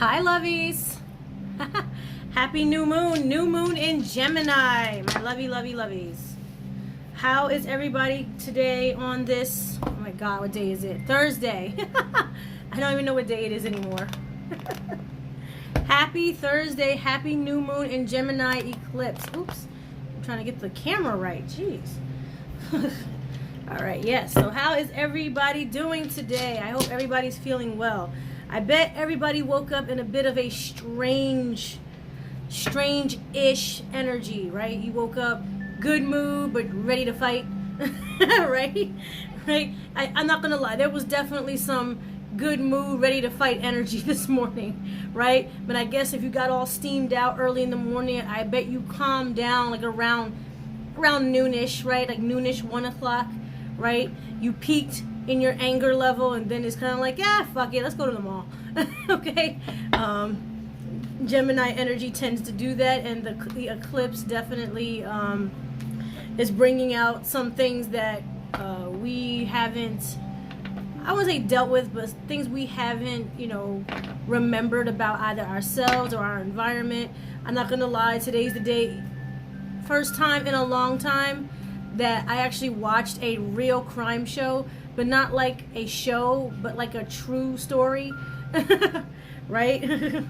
Hi, lovies. Happy new moon in Gemini, my lovey lovies. How is everybody today on this, oh my god, what day is it? Thursday. I don't even know what day it is anymore. Happy Thursday, happy new moon in Gemini eclipse. Oops, I'm trying to get the camera right, jeez. All right, yes, so how is everybody doing today? I hope everybody's feeling well. I bet everybody woke up in a bit of a strange-ish energy, right? You woke up good mood, but ready to fight, right? I'm not gonna lie, there was definitely some good mood, ready to fight energy this morning, right? But I guess if you got all steamed out early in the morning, I bet you calmed down like around noonish, right? Like noonish, 1 o'clock, right? You peaked in your anger level, and then it's kind of like, yeah, fuck it, let's go to the mall. Okay. Gemini energy tends to do that, and the eclipse definitely is bringing out some things that we haven't, I wouldn't say dealt with, but things we haven't, remembered about either ourselves or our environment. I'm not gonna lie, today's the day, first time in a long time that I actually watched a real crime show, but not like a show, but like a true story, right? And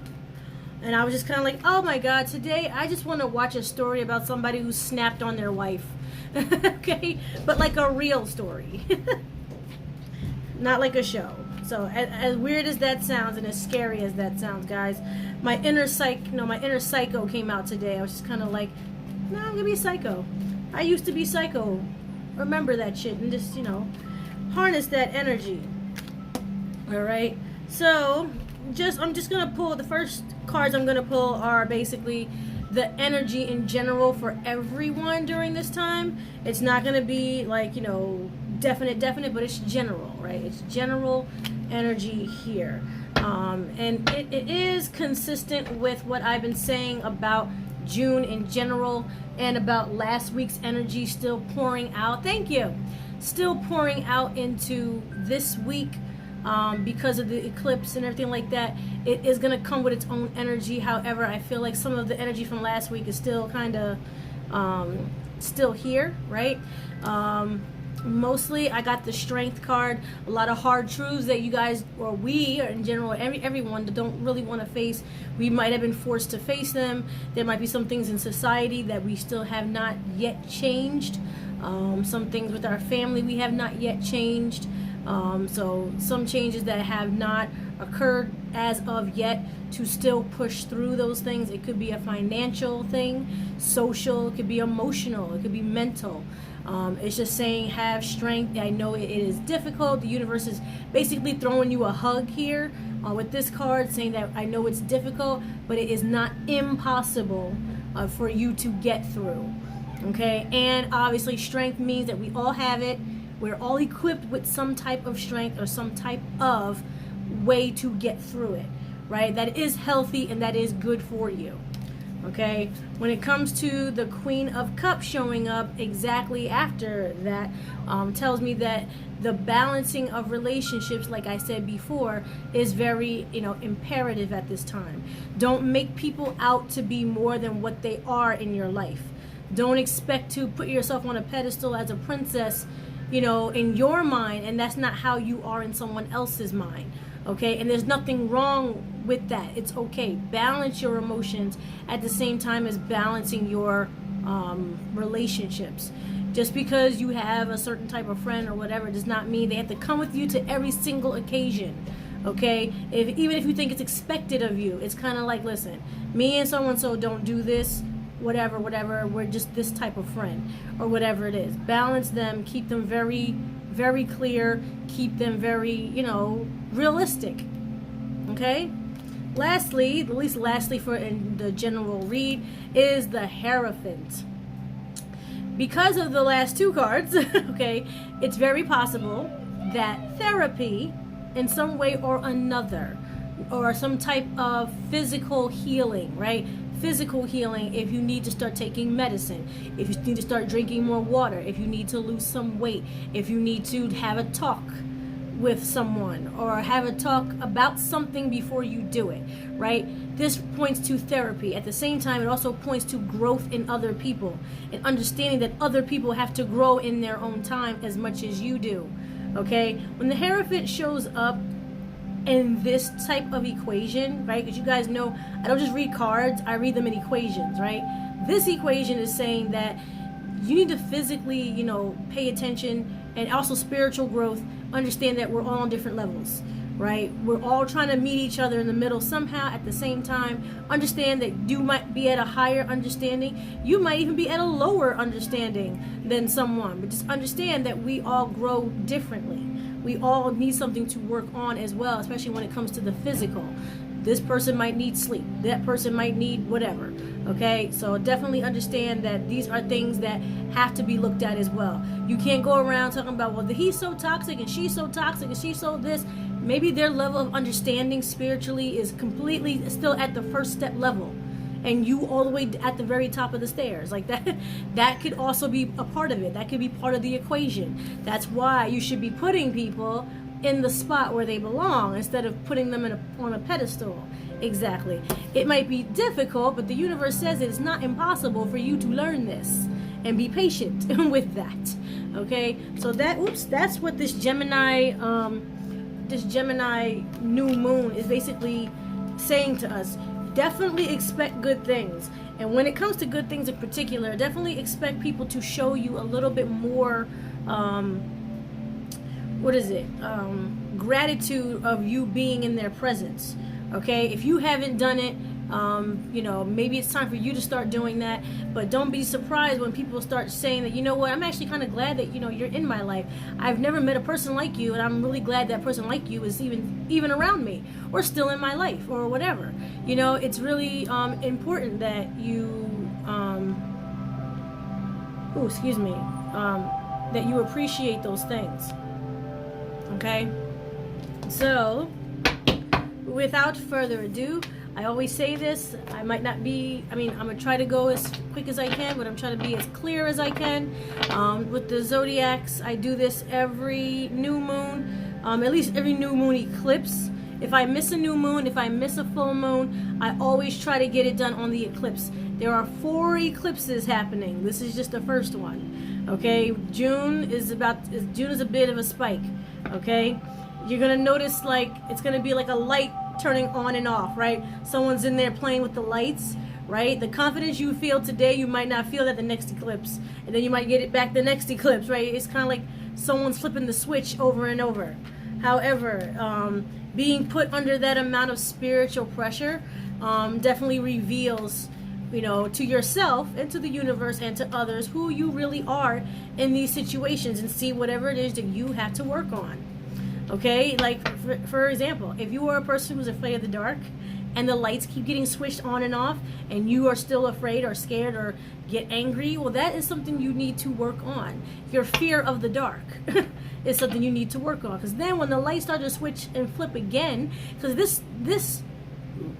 I was just kind of like, oh my god, today I just want to watch a story about somebody who snapped on their wife. Okay, but like a real story. Not like a show. So as weird as that sounds and as scary as that sounds, guys, my inner psycho came out today. I was just kind of like, no, I'm gonna be psycho. I used to be psycho. Remember that shit and just, harness that energy. All right. So I'm just gonna pull, the first cards I'm gonna pull are basically the energy in general for everyone during this time. It's not gonna be like, definite, but it's general, right? It's general energy here. And it is consistent with what I've been saying about June in general and about last week's energy still pouring out. Thank you. Still pouring out into this week because of the eclipse and everything like that. It is going to come with its own energy. However, I feel like some of the energy from last week is still kind of still here, right? Mostly I got the strength card, a lot of hard truths that you guys, or we, or in general, everyone that don't really want to face, we might have been forced to face them. There might be some things in society that we still have not yet changed. Some things with our family we have not yet changed. So some changes that have not occurred as of yet, to still push through those things. It could be a financial thing, social, it could be emotional, it could be mental. It's just saying have strength. I know it is difficult. The universe is basically throwing you a hug here with this card, saying that I know it's difficult, but it is not impossible for you to get through. Okay, and obviously strength means that we all have it. We're all equipped with some type of strength or some type of way to get through it, right? That is healthy and that is good for you. Okay, when it comes to the Queen of Cups showing up exactly after that, tells me that the balancing of relationships, like I said before, is very, imperative at this time. Don't make people out to be more than what they are in your life. Don't expect to put yourself on a pedestal as a princess, in your mind, and that's not how you are in someone else's mind. Okay, and there's nothing wrong with that. It's okay. Balance your emotions at the same time as balancing your relationships. Just because you have a certain type of friend or whatever does not mean they have to come with you to every single occasion. Okay, even if you think it's expected of you, it's kind of like, listen, me and so and so don't do this, whatever, we're just this type of friend, or whatever it is. Balance them, keep them very, very clear, keep them very, realistic. Okay? Lastly, at least lastly for in the general read, is the Hierophant. Because of the last two cards, okay, it's very possible that therapy in some way or another, or some type of physical healing, right? Physical healing, if you need to start taking medicine, if you need to start drinking more water, if you need to lose some weight, if you need to have a talk with someone or have a talk about something before you do it, right? This points to therapy. At the same time, it also points to growth in other people and understanding that other people have to grow in their own time as much as you do, okay? When the Hierophant shows up in this type of equation, right? Because you guys know I don't just read cards, I read them in equations, right? This equation is saying that you need to physically, you know, pay attention, and also spiritual growth. Understand that we're all on different levels, right? We're all trying to meet each other in the middle somehow at the same time. Understand that you might be at a higher understanding. You might even be at a lower understanding than someone. But just understand that we all grow differently. We all need something to work on as well, especially when it comes to the physical. This person might need sleep. That person might need whatever. Okay, so definitely understand that these are things that have to be looked at as well. You can't go around talking about, well, he's so toxic and she's so toxic and she's so this. Maybe their level of understanding spiritually is completely still at the first step level, and you all the way at the very top of the stairs. Like that could also be a part of it. That could be part of the equation. That's why you should be putting people in the spot where they belong instead of putting them on a pedestal. Exactly. It might be difficult, but the universe says it's not impossible for you to learn this, and be patient with that. Okay, so that's what this Gemini new moon is basically saying to us. Definitely expect good things, and when it comes to good things in particular, definitely expect people to show you a little bit more gratitude of you being in their presence. Okay, if you haven't done it, you know, maybe it's time for you to start doing that. But don't be surprised when people start saying that, you know what, I'm actually kind of glad that, you know, you're in my life. I've never met a person like you, and I'm really glad that person like you is even around me or still in my life or whatever. You know, it's really important that you that you appreciate those things. Okay, so without further ado, I always say this, I'm going to try to go as quick as I can, but I'm trying to be as clear as I can. With the zodiacs, I do this every new moon, at least every new moon eclipse. If I miss a new moon, if I miss a full moon, I always try to get it done on the eclipse. There are 4 eclipses happening. This is just the first one. Okay, June is a bit of a spike. Okay, you're gonna notice like it's gonna be like a light turning on and off, right? Someone's in there playing with the lights, right? The confidence you feel today, you might not feel that the next eclipse, and then you might get it back the next eclipse, right? It's kind of like someone's flipping the switch over and over. However, being put under that amount of spiritual pressure definitely reveals, you know, to yourself and to the universe and to others who you really are in these situations, and see whatever it is that you have to work on. Okay, like for example, if you are a person who's afraid of the dark and the lights keep getting switched on and off and you are still afraid or scared or get angry, well, that is something you need to work on. Your fear of the dark is something you need to work on, because then when the lights start to switch and flip again, because this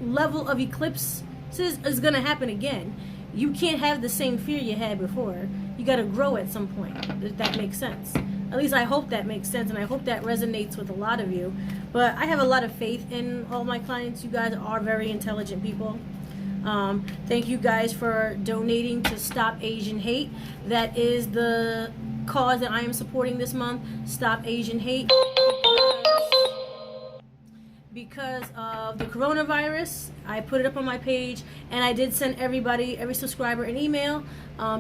level of eclipse is going to happen again, you can't have the same fear you had before. You got to grow at some point, if that makes sense. At least I hope that makes sense, and I hope that resonates with a lot of you. But I have a lot of faith in all my clients. You guys are very intelligent people. Thank you guys for donating to Stop Asian Hate. That is the cause that I am supporting this month. Stop Asian Hate. Because of the coronavirus, I put it up on my page, and I did send every subscriber an email.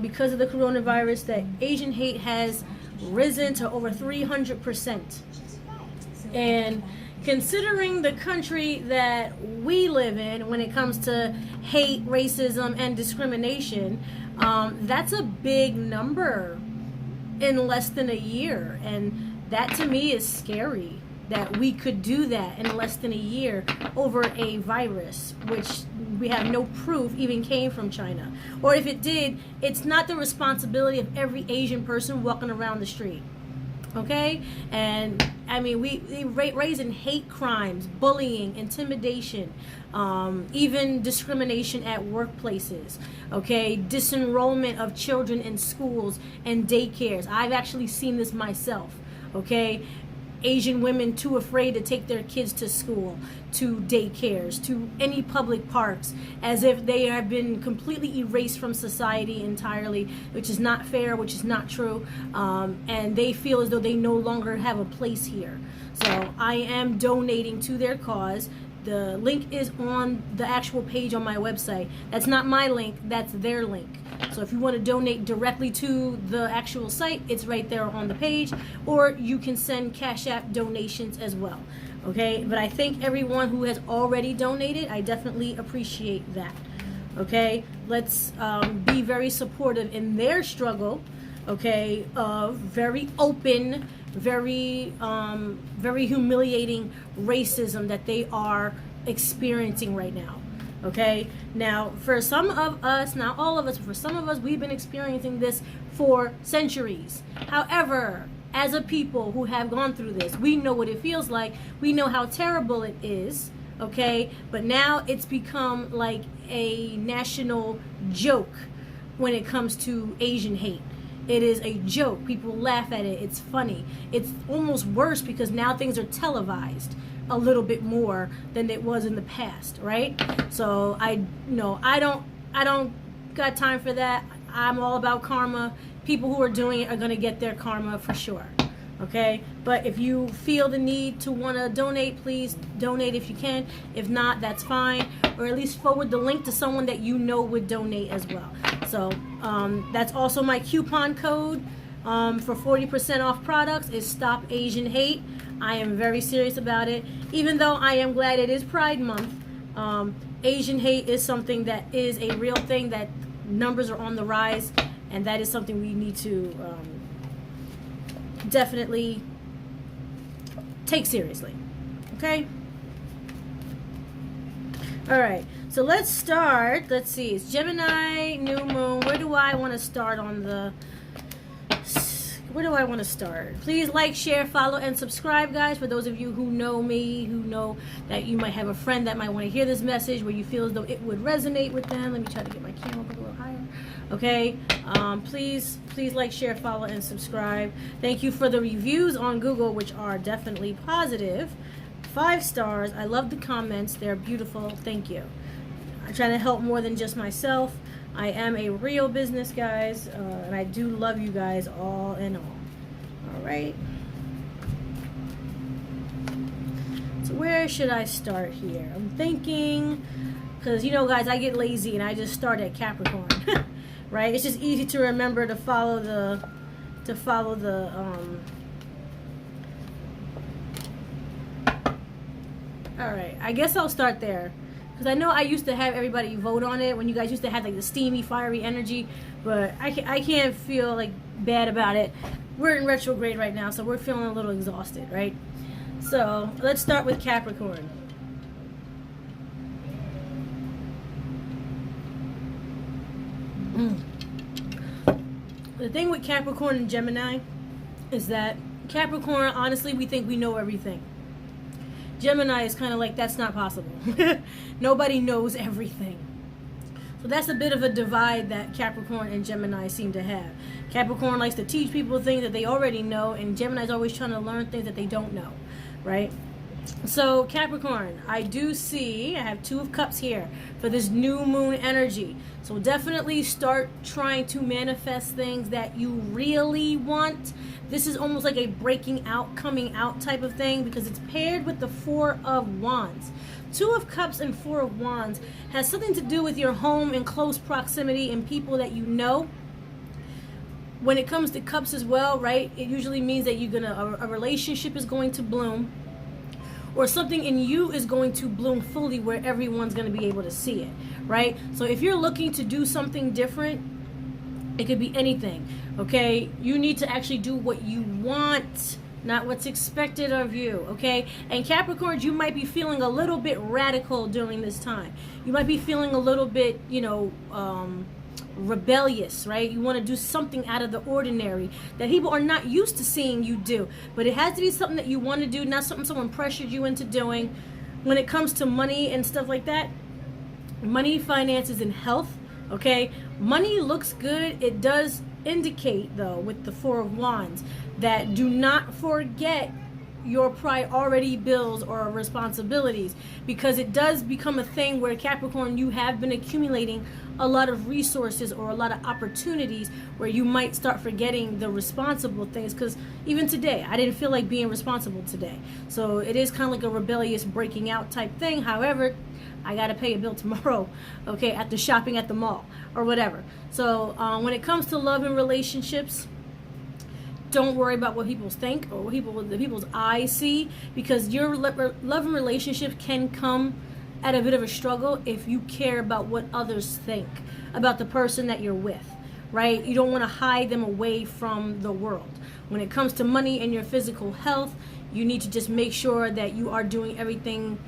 Because of the coronavirus, that Asian hate has risen to over 300%. And considering the country that we live in when it comes to hate, racism, and discrimination, that's a big number in less than a year. And that to me is scary, that we could do that in less than a year over a virus, which we have no proof even came from China. Or if it did, it's not the responsibility of every Asian person walking around the street. Okay? And I mean, we raising hate crimes, bullying, intimidation, even discrimination at workplaces. Okay? Disenrollment of children in schools and daycares. I've actually seen this myself. Okay? Asian women too afraid to take their kids to school, to daycares, to any public parks, as if they have been completely erased from society entirely, which is not fair, which is not true, and they feel as though they no longer have a place here. So I am donating to their cause. The link is on the actual page on my website. That's not my link, that's their link. So if you want to donate directly to the actual site, it's right there on the page, or you can send Cash App donations as well. Okay, but I thank everyone who has already donated. I definitely appreciate that. Okay, let's be very supportive in their struggle, okay, of very open, very humiliating racism that they are experiencing right now. Okay, now for some of us, not all of us, but for some of us, we've been experiencing this for centuries. However, as a people who have gone through this, we know what it feels like. We know how terrible it is. Okay, but now it's become like a national joke when it comes to Asian hate. It is a joke. People laugh at it. It's funny. It's almost worse because now things are televised a little bit more than it was in the past, right? So I don't got time for that. I'm all about karma. People who are doing it are going to get their karma for sure. Okay? But if you feel the need to want to donate, please donate if you can. If not, that's fine. Or at least forward the link to someone that you know would donate as well. So that's also my coupon code for 40% off products is Stop Asian Hate. I am very serious about it. Even though I am glad it is Pride Month, Asian hate is something that is a real thing, that numbers are on the rise, and that is something we need to definitely take seriously. Okay? Alright, so let's start. Let's see, it's Gemini, New Moon. Where do I want to start on the... Where do I want to start? Please like, share, follow, and subscribe, guys. For those of you who know me, who know that you might have a friend that might want to hear this message, where you feel as though it would resonate with them. Let me try to get my camera up a little higher. Okay? Please like, share, follow, and subscribe. Thank you for the reviews on Google, which are definitely positive. 5 stars. I love the comments. They're beautiful. Thank you. I'm trying to help more than just myself. I am a real business, guys, and I do love you guys all in all. All right. So where should I start here? I'm thinking, because you know, guys, I get lazy and I just start at Capricorn, right? It's just easy to remember to follow the all right, I guess I'll start there. Because I know I used to have everybody vote on it when you guys used to have like the steamy, fiery energy, but I can't feel like bad about it. We're in retrograde right now, so we're feeling a little exhausted, right? So let's start with Capricorn. The thing with Capricorn and Gemini is that Capricorn, honestly, we think we know everything. Gemini is kind of like, that's not possible. Nobody knows everything. So that's a bit of a divide that Capricorn and Gemini seem to have. Capricorn likes to teach people things that they already know, and Gemini is always trying to learn things that they don't know, right? So Capricorn, I do see, I have 2 of Cups here for this new moon energy. So definitely start trying to manifest things that you really want. This is almost like a breaking out, coming out type of thing, because it's paired with the 4 of Wands. 2 of Cups and 4 of Wands has something to do with your home and close proximity and people that you know. When it comes to Cups as well, right, it usually means that a relationship is going to bloom, or something in you is going to bloom fully where everyone's going to be able to see it, right? So if you're looking to do something different, it could be anything, okay? You need to actually do what you want, not what's expected of you, okay? And Capricorns, you might be feeling a little bit radical during this time. You might be feeling a little bit, rebellious, right? You want to do something out of the ordinary that people are not used to seeing you do, but it has to be something that you want to do, not something someone pressured you into doing. When it comes to money and stuff like that, money, finances, and health, okay, money looks good. It does indicate, though, with the 4 of Wands, that do not forget your priority bills or responsibilities, because it does become a thing where, Capricorn, you have been accumulating a lot of resources or a lot of opportunities where you might start forgetting the responsible things. Because even today, I didn't feel like being responsible today, so it is kind of like a rebellious breaking out type thing. However, I gotta pay a bill tomorrow, okay, at the shopping at the mall or whatever. So when it comes to love and relationships, don't worry about what people think or what people's eyes see, because your love and relationship can come at a bit of a struggle if you care about what others think about the person that you're with, right? You don't want to hide them away from the world. When it comes to money and your physical health, you need to just make sure that you are doing everything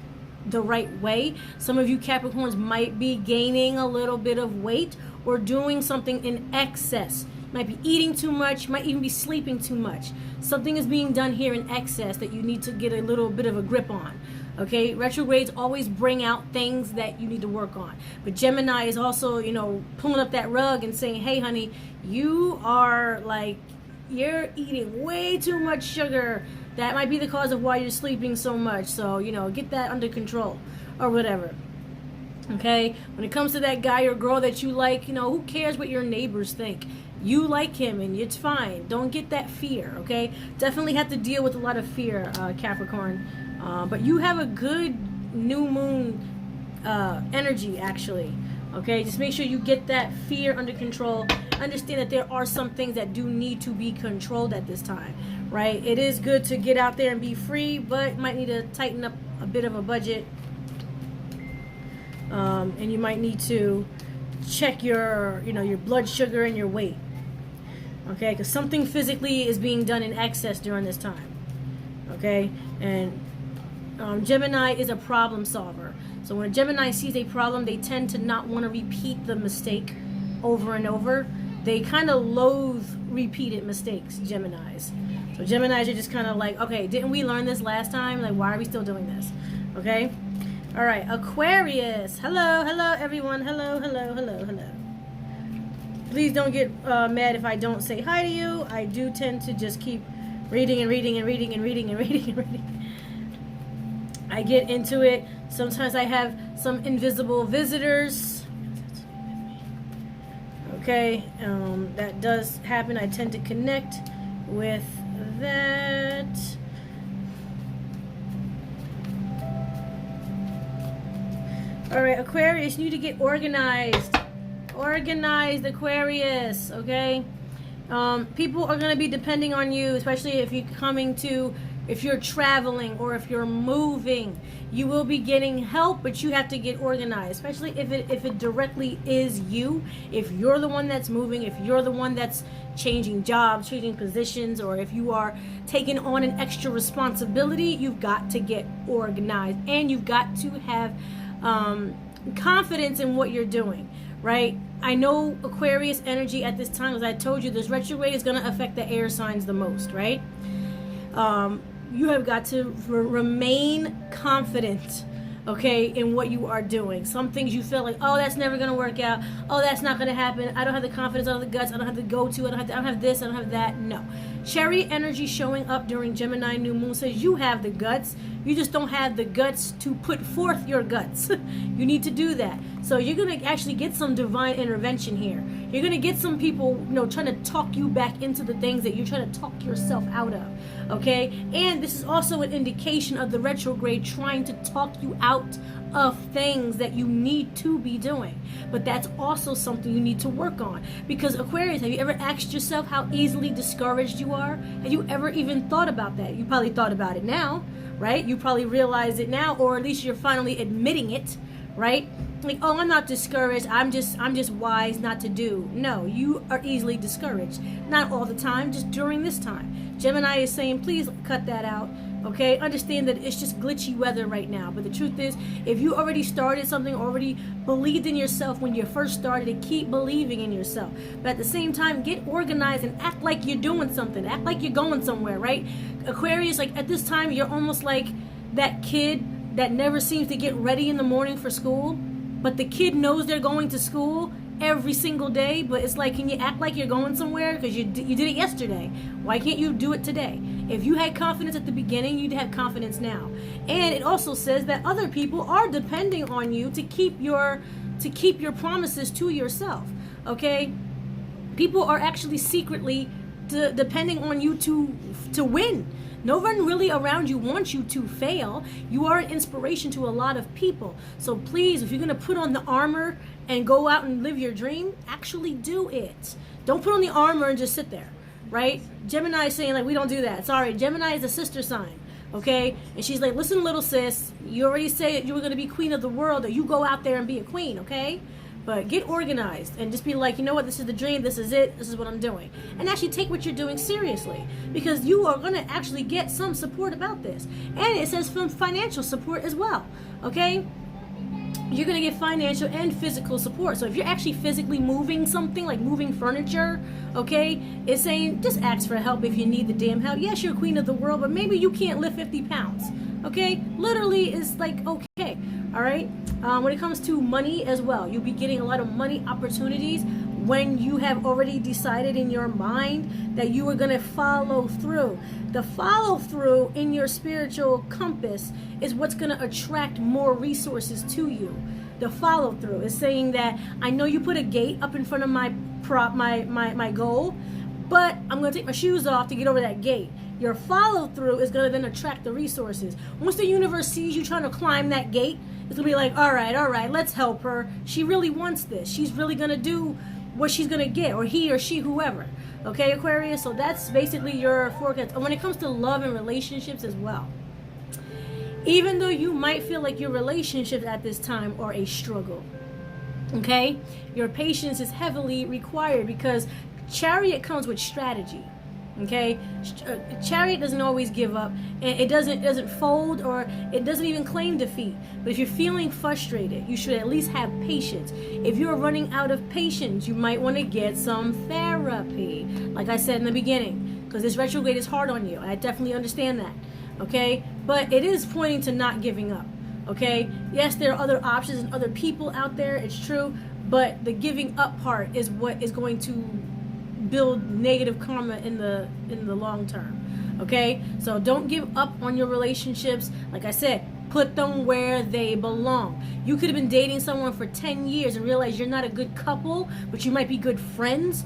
the right way. Some of you Capricorns might be gaining a little bit of weight or doing something in excess. Might be eating too much, might even be sleeping too much. Something is being done here in excess that you need to get a little bit of a grip on. Okay, retrogrades always bring out things that you need to work on. But Gemini is also, pulling up that rug and saying, hey honey, you are you're eating way too much sugar. That might be the cause of why you're sleeping so much. So, get that under control or whatever. Okay, when it comes to that guy or girl that you like, who cares what your neighbors think? You like him and it's fine. Don't get that fear, okay? Definitely have to deal with a lot of fear, Capricorn. But you have a good new moon energy, actually. Okay, just make sure you get that fear under control. Understand that there are some things that do need to be controlled at this time, right? It is good to get out there and be free, but might need to tighten up a bit of a budget. And you might need to check your blood sugar and your weight. Okay, because something physically is being done in excess during this time. Okay, and Gemini is a problem solver. So when a Gemini sees a problem, they tend to not want to repeat the mistake over and over. They kind of loathe repeated mistakes, Geminis. So Geminis are just kind of like, okay, didn't we learn this last time? Like, why are we still doing this? Okay? All right, Aquarius. Hello, everyone. Hello. Please don't get mad if I don't say hi to you. I do tend to just keep reading. I get into it. Sometimes I have some invisible visitors. Okay, that does happen. I tend to connect with that. All right, Aquarius, you need to get organized. Organized, Aquarius, okay? People are going to be depending on you, especially if you're traveling or if you're moving. You will be getting help, but you have to get organized, especially if it directly is you. If you're the one that's moving, if you're the one that's changing jobs, changing positions, or if you are taking on an extra responsibility, you've got to get organized, and you've got to have confidence in what you're doing, right? I know Aquarius energy at this time, as I told you, this retrograde is going to affect the air signs the most, right? You have got to remain confident, okay, in what you are doing. Some things you feel like, oh, that's never going to work out. Oh, that's not going to happen. I don't have the confidence, I don't have the guts, I don't have the go-to, I don't have this, I don't have that. No. Cherry energy showing up during Gemini new moon says you have the guts. You just don't have the guts to put forth your guts. You need to do that. So you're going to actually get some divine intervention here. You're going to get some people, trying to talk you back into the things that you're trying to talk yourself out of. Okay? And this is also an indication of the retrograde trying to talk you out of things that you need to be doing. But that's also something you need to work on. Because Aquarius, have you ever asked yourself how easily discouraged you are? Have you ever even thought about that? You probably thought about it now, right? You probably realize it now, or at least you're finally admitting it, right? Like, oh, I'm not discouraged. I'm just wise not to do. No, you are easily discouraged. Not all the time, just during this time. Gemini is saying, please cut that out. Okay, understand that it's just glitchy weather right now. But the truth is, if you already started something, already believed in yourself when you first started, keep believing in yourself. But at the same time, get organized and act like you're doing something. Act like you're going somewhere, right? Aquarius, like at this time, you're almost like that kid that never seems to get ready in the morning for school. But the kid knows they're going to school, every single day, but it's like, can you act like you're going somewhere because you did it yesterday? Why can't you do it today? If you had confidence at the beginning, you'd have confidence now. And it also says that other people are depending on you to keep your promises to yourself. Okay, people are actually secretly depending on you to win. No one really around you wants you to fail. You are an inspiration to a lot of people. So please, if you're going to put on the armor and go out and live your dream, actually do it. Don't put on the armor and just sit there, right? Gemini is saying, like, we don't do that. Sorry, Gemini is a sister sign, okay? And she's like, listen, little sis, you already said you were going to be queen of the world, or you go out there and be a queen, okay? But get organized and just be like, you know what, this is the dream, this is it, this is what I'm doing. And actually take what you're doing seriously, because you are going to actually get some support about this. And it says from financial support as well, okay? You're going to get financial and physical support. So if you're actually physically moving something, like moving furniture, okay, it's saying just ask for help if you need the damn help. Yes, you're queen of the world, but maybe you can't lift 50 pounds, okay? Literally, it's like, okay, all right? When it comes to money as well, you'll be getting a lot of money opportunities when you have already decided in your mind that you are going to follow through. The follow through in your spiritual compass is what's going to attract more resources to you. The follow through is saying that I know you put a gate up in front of my goal, but I'm going to take my shoes off to get over that gate. Your follow through is going to then attract the resources. Once the universe sees you trying to climb that gate, it's going to be like, all right, let's help her. She really wants this. She's really going to do what she's going to get, or he or she, whoever. Okay, Aquarius? So that's basically your forecast. And when it comes to love and relationships as well, even though you might feel like your relationships at this time are a struggle, okay, your patience is heavily required because Chariot comes with strategy. Okay, Chariot doesn't always give up, and it doesn't fold, or it doesn't even claim defeat. But if you're feeling frustrated, you should at least have patience. If you're running out of patience, you might want to get some therapy, like I said in the beginning, because this retrograde is hard on you. I definitely understand that. Okay, but it is pointing to not giving up. Okay, yes, there are other options and other people out there, it's true, but the giving up part is what is going to build negative karma in the long term. Okay, so don't give up on your relationships. Like I said, put them where they belong. You could have been dating someone for 10 years and realize you're not a good couple, but you might be good friends.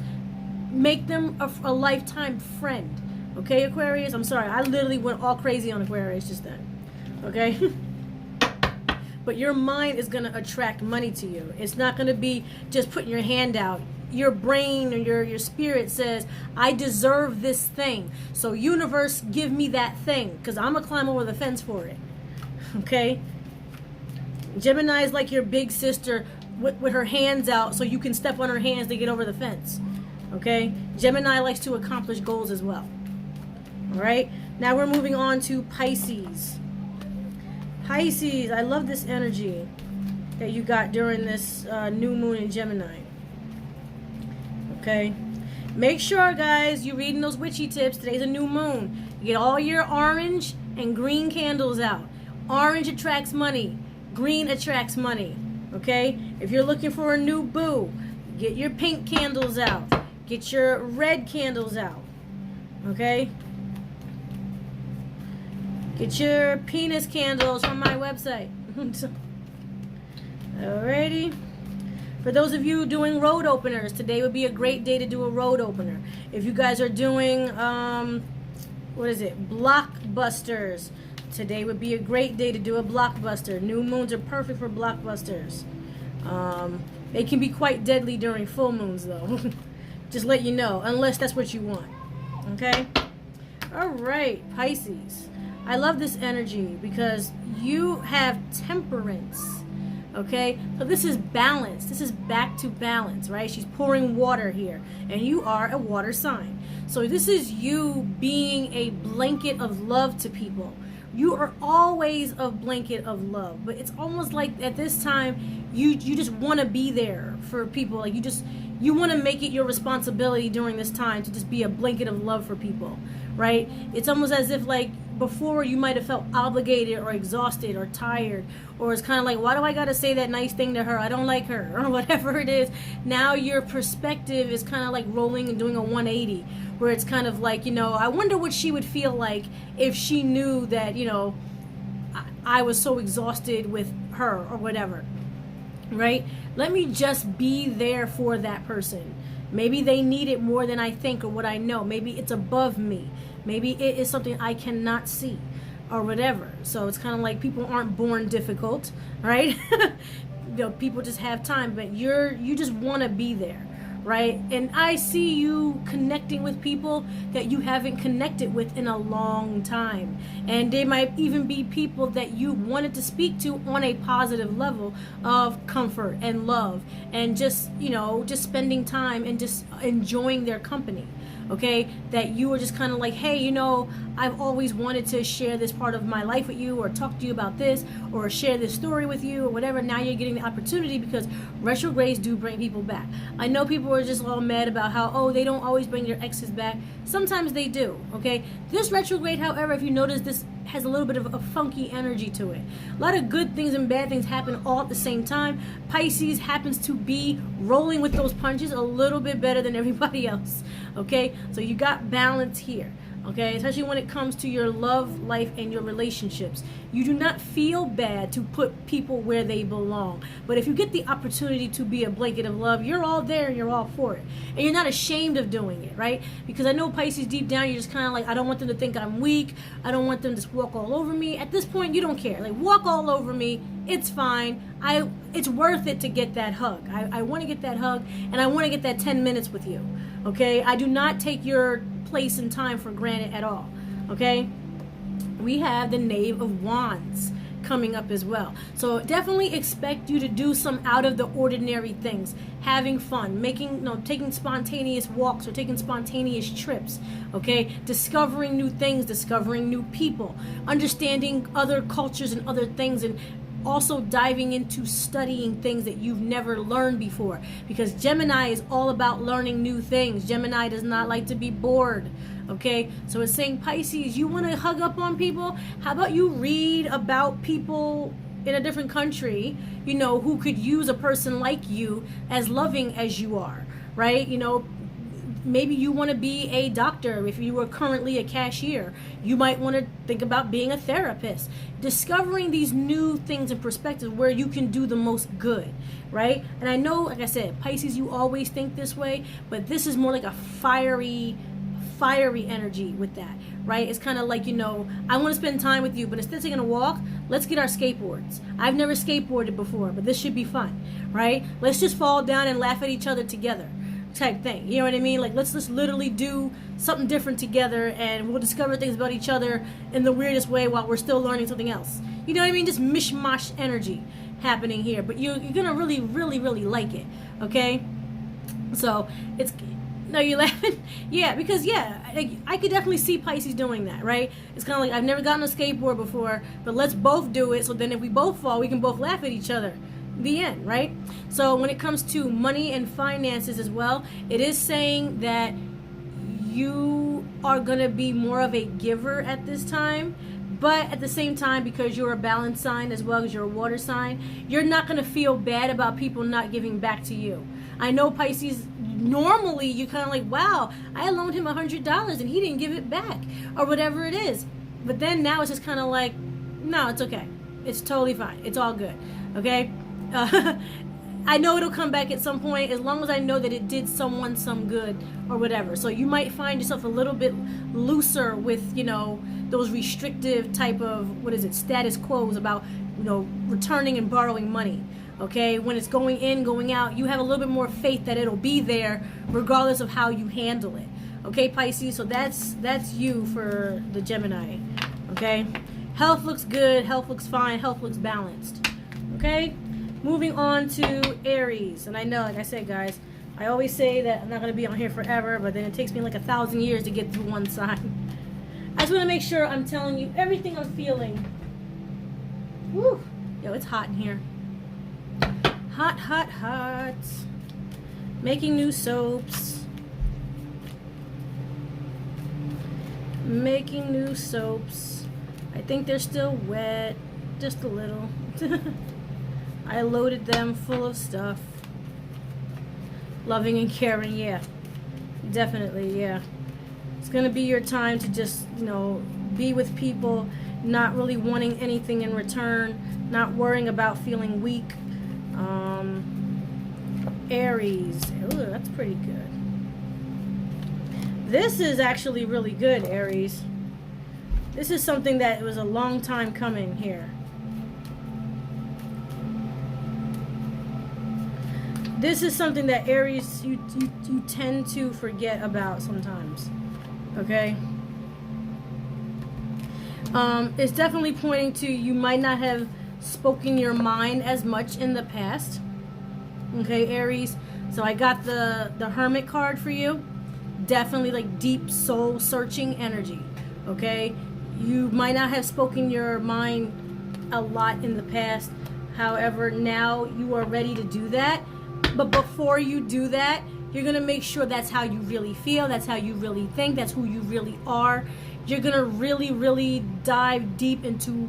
Make them a lifetime friend. Okay, Aquarius? I'm sorry, I literally went all crazy on Aquarius just then. Okay? But your mind is going to attract money to you. It's not going to be just putting your hand out. Your brain or your spirit says, I deserve this thing. So universe, give me that thing, because I'm going to climb over the fence for it. Okay? Gemini is like your big sister with her hands out so you can step on her hands to get over the fence. Okay? Gemini likes to accomplish goals as well. Alright? Now we're moving on to Pisces. Pisces, I love this energy that you got during this new moon in Gemini. Okay, make sure, guys, you're reading those witchy tips. Today's a new moon. You get all your orange and green candles out. Orange attracts money. Green attracts money. Okay, if you're looking for a new boo, get your pink candles out. Get your red candles out. Okay, get your penis candles from my website. Alrighty. For those of you doing road openers, today would be a great day to do a road opener. If you guys are doing, blockbusters, today would be a great day to do a blockbuster. New moons are perfect for blockbusters. They can be quite deadly during full moons, though. Just let you know, unless that's what you want. Okay? All right, Pisces. I love this energy because you have temperance. Okay, so this is balance. This is back to balance, right? She's pouring water here, and you are a water sign. So this is you being a blanket of love to people. You are always a blanket of love, but it's almost like at this time you just want to be there for people. Like you want to make it your responsibility during this time to just be a blanket of love for people, right? It's almost as if like before you might have felt obligated or exhausted or tired, or it's kind of like, why do I gotta say that nice thing to her? I don't like her, or whatever it is. Now your perspective is kind of like rolling and doing a 180, where it's kind of like, I wonder what she would feel like if she knew that, I was so exhausted with her or whatever, right? Let me just be there for that person. Maybe they need it more than I think or what I know. Maybe it's above me. Maybe it is something I cannot see or whatever. So it's kind of like people aren't born difficult, right? People just have time, but you just want to be there, right? And I see you connecting with people that you haven't connected with in a long time. And they might even be people that you wanted to speak to on a positive level of comfort and love and just, just spending time and just enjoying their company. Okay, that you were just kind of like, hey, I've always wanted to share this part of my life with you, or talk to you about this, or share this story with you, or whatever. Now you're getting the opportunity, because retrogrades do bring people back. I know people are just all mad about how, they don't always bring their exes back. Sometimes they do, okay? This retrograde, however, if you notice, this has a little bit of a funky energy to it. A lot of good things and bad things happen all at the same time. Pisces happens to be rolling with those punches a little bit better than everybody else, okay? So you got balance here, okay? Especially when it comes to your love life and your relationships. You do not feel bad to put people where they belong. But if you get the opportunity to be a blanket of love, you're all there and you're all for it. And you're not ashamed of doing it, right? Because I know Pisces, deep down, you're just kind of like, I don't want them to think I'm weak. I don't want them to just walk all over me. At this point, you don't care. Like, walk all over me. It's fine. It's worth it to get that hug. I want to get that hug, and I want to get that 10 minutes with you, okay? I do not take your place and time for granted at all, okay? We have the Knave of Wands coming up as well. So definitely expect you to do some out of the ordinary things, having fun, taking spontaneous walks or taking spontaneous trips, okay? Discovering new things, discovering new people, understanding other cultures and other things, and also diving into studying things that you've never learned before, because Gemini is all about learning new things. Gemini does not like to be bored, okay? So it's saying, Pisces, you want to hug up on people? How about you read about people in a different country, who could use a person like you as loving as you are, right? Maybe you want to be a doctor. If you were currently a cashier, you might want to think about being a therapist. Discovering these new things and perspectives where you can do the most good, right? And I know, like I said, Pisces, you always think this way, but this is more like a fiery energy with that, right? It's kind of like, I want to spend time with you, but instead of taking a walk, let's get our skateboards. I've never skateboarded before, but this should be fun, right? Let's just fall down and laugh at each other together, type thing. You know what I mean? Like, let's just literally do something different together, and we'll discover things about each other in the weirdest way while we're still learning something else. You know what I mean? Just mishmash energy happening here, but you're gonna really, really, really like it, okay? So it's, no, you're laughing? Yeah, because I could definitely see Pisces doing that, right? It's kind of like, I've never gotten a skateboard before, but let's both do it, so then if we both fall, we can both laugh at each other. The end, right? So when it comes to money and finances as well, it is saying that you are going to be more of a giver at this time, but at the same time, because you're a balance sign as well as you're a water sign, you're not going to feel bad about people not giving back to you. I know Pisces, normally you kind of like, wow, I loaned him $100 and he didn't give it back, or whatever it is. But then now it's just kind of like, no, it's okay. It's totally fine. It's all good. Okay? I know it'll come back at some point, as long as I know that it did someone some good or whatever. So you might find yourself a little bit looser with, those restrictive type of, status quos about, returning and borrowing money. Okay, when it's going in, going out, you have a little bit more faith that it'll be there regardless of how you handle it. Okay, Pisces, so that's you for the Gemini. Okay, health looks good, health looks fine, health looks balanced. Okay, moving on to Aries. And I know, like I said, guys, I always say that I'm not going to be on here forever, but then it takes me like 1,000 years to get through one sign. I just want to make sure I'm telling you everything I'm feeling. Woo! Yo, it's hot in here. Hot, hot, hot. Making new soaps. Making new soaps. I think they're still wet, just a little. I loaded them full of stuff. Loving and caring, yeah. Definitely, yeah. It's going to be your time to just, be with people, not really wanting anything in return, not worrying about feeling weak. Aries. Ooh, that's pretty good. This is actually really good, Aries. This is something that was a long time coming here. This is something that Aries, you tend to forget about sometimes. Okay? It's definitely pointing to you might not have spoken your mind as much in the past. Okay, Aries. So I got the Hermit card for you. Definitely like deep soul searching energy. Okay? You might not have spoken your mind a lot in the past. However, now you are ready to do that. But before you do that, you're going to make sure that's how you really feel. That's how you really think. That's who you really are. You're going to really, really dive deep into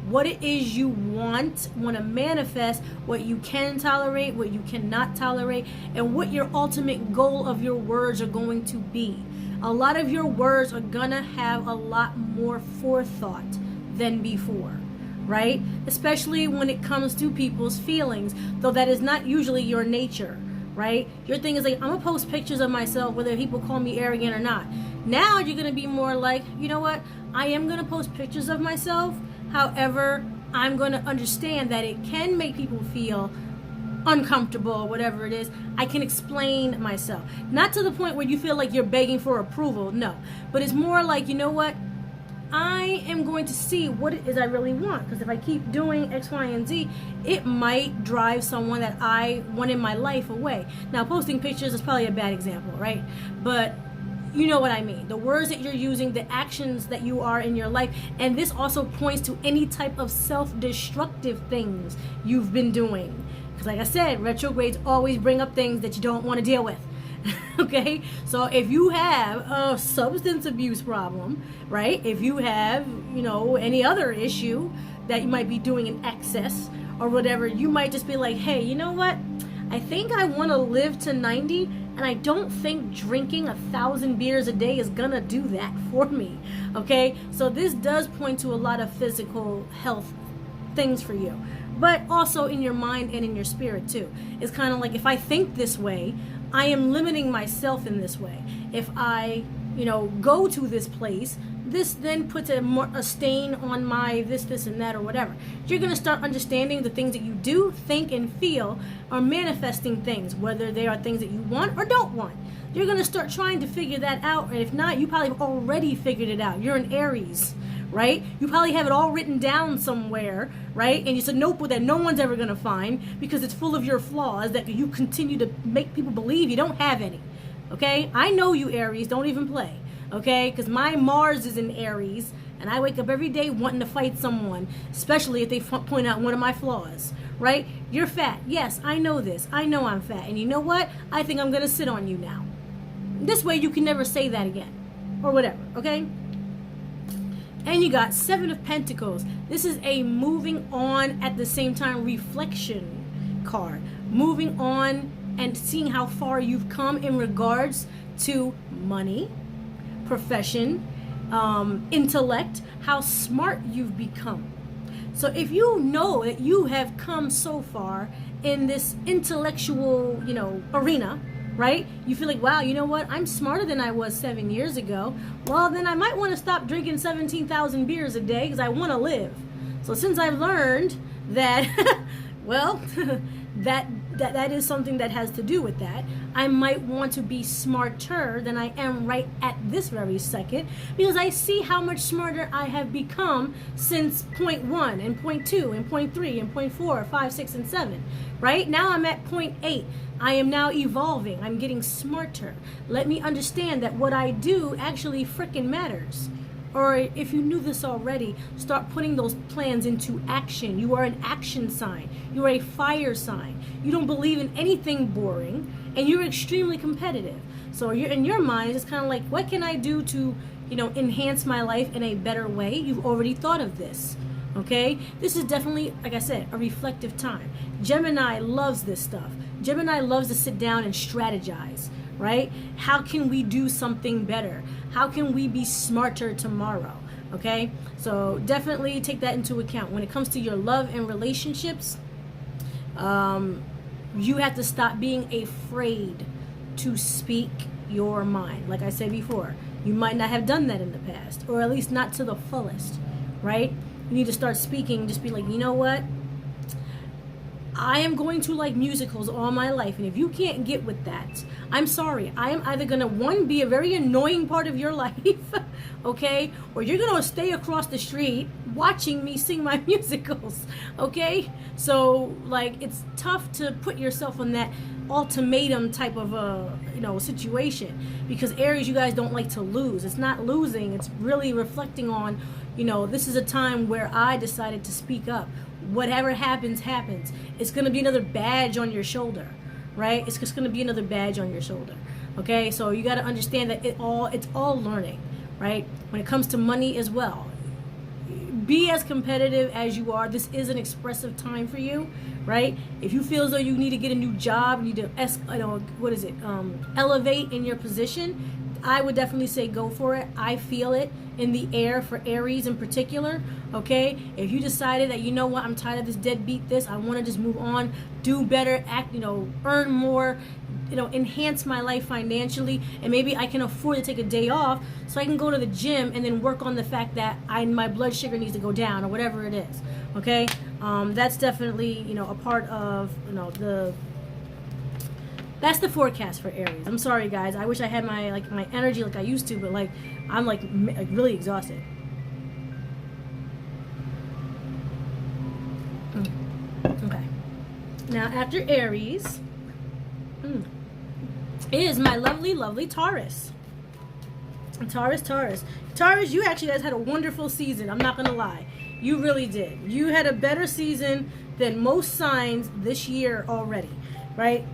what it is you want to manifest, what you can tolerate, what you cannot tolerate, and what your ultimate goal of your words are going to be. A lot of your words are going to have a lot more forethought than before, right? Especially when it comes to people's feelings, though that is not usually your nature, right? Your thing is like, I'm going to post pictures of myself, whether people call me arrogant or not. Now you're going to be more like, you know what? I am going to post pictures of myself. However, I'm going to understand that it can make people feel uncomfortable or whatever it is. I can explain myself. Not to the point where you feel like you're begging for approval. No. But it's more like, you know what? I am going to see what it is I really want. Because if I keep doing X, Y, and Z, it might drive someone that I want in my life away. Now, posting pictures is probably a bad example, right? But you know what I mean. The words that you're using, the actions that you are in your life. And this also points to any type of self-destructive things you've been doing. Because like I said, retrogrades always bring up things that you don't want to deal with. Okay? So if you have a substance abuse problem, right? If you have, any other issue that you might be doing in excess or whatever, you might just be like, hey, you know what? I think I want to live to 90, and I don't think drinking 1,000 beers a day is gonna do that for me. Okay? So this does point to a lot of physical health things for you, but also in your mind and in your spirit too. It's kind of like, if I think this way, I am limiting myself in this way. If I, go to this place, this then puts a stain on my this and that or whatever. You're going to start understanding the things that you do, think, and feel are manifesting things, whether they are things that you want or don't want. You're going to start trying to figure that out, and if not, you probably have already figured it out. You're an Aries, right? You probably have it all written down somewhere, right? And it's a notebook that no one's ever going to find because it's full of your flaws that you continue to make people believe you don't have any. Okay? I know you, Aries. Don't even play. Okay? Because my Mars is in Aries, and I wake up every day wanting to fight someone, especially if they point out one of my flaws. Right? You're fat. Yes, I know this. I know I'm fat. And you know what? I think I'm going to sit on you now. This way you can never say that again. Or whatever. Okay? And you got 7 of Pentacles. This is a moving on at the same time reflection card. Moving on and seeing how far you've come in regards to money, profession, intellect, how smart you've become. So if you know that you have come so far in this intellectual, arena, right? You feel like, wow, you know what? I'm smarter than I was 7 years ago. Well, then I might want to stop drinking 17,000 beers a day because I want to live. So since I've learned that, well, that is something that has to do with that, I might want to be smarter than I am right at this very second, because I see how much smarter I have become since point 1 and point 2 and point 3 and point 4, 5, 6, and 7. Right now I'm at point 8. I am now evolving. I'm getting smarter. Let me understand that what I do actually frickin' matters. Or if you knew this already, start putting those plans into action. You are an action sign. You are a fire sign. You don't believe in anything boring, and you're extremely competitive. So you're in your mind, it's kind of like, what can I do to, enhance my life in a better way. You've already thought of this. Okay, this is definitely, like I said, a reflective time. Gemini loves this stuff. Gemini loves to sit down and strategize, right? How can we do something better? How can we be smarter tomorrow? Okay, so definitely take that into account. When it comes to your love and relationships, you have to stop being afraid to speak your mind. Like I said before, you might not have done that in the past, or at least not to the fullest, right? You need to start speaking. Just be like, you know what? I am going to like musicals all my life, and if you can't get with that, I'm sorry. I am either going to, one, be a very annoying part of your life, okay? Or you're going to stay across the street watching me sing my musicals, okay? So, like, it's tough to put yourself in that ultimatum type of situation, because Aries, you guys don't like to lose. It's not losing. It's really reflecting on, this is a time where I decided to speak up. Whatever happens, happens. It's going to be another badge on your shoulder, right? It's just going to be another badge on your shoulder, okay? So you got to understand that it's all learning, right? When it comes to money as well, be as competitive as you are. This is an expressive time for you, right? If you feel as though you need to get a new job, you need to elevate in your position, I would definitely say go for it. I feel it in the air for Aries in particular, okay? If you decided that, you know what, I'm tired of this deadbeat I want to just move on, do better, act, earn more, enhance my life financially, and maybe I can afford to take a day off so I can go to the gym and then work on the fact that my blood sugar needs to go down, or whatever it is, okay? That's definitely, a part of, that's the forecast for Aries. I'm sorry, guys. I wish I had my energy like I used to, but I'm really exhausted. Okay. Now after Aries is my lovely, lovely Taurus. Taurus, you actually guys had a wonderful season. I'm not gonna lie. You really did. You had a better season than most signs this year already, right?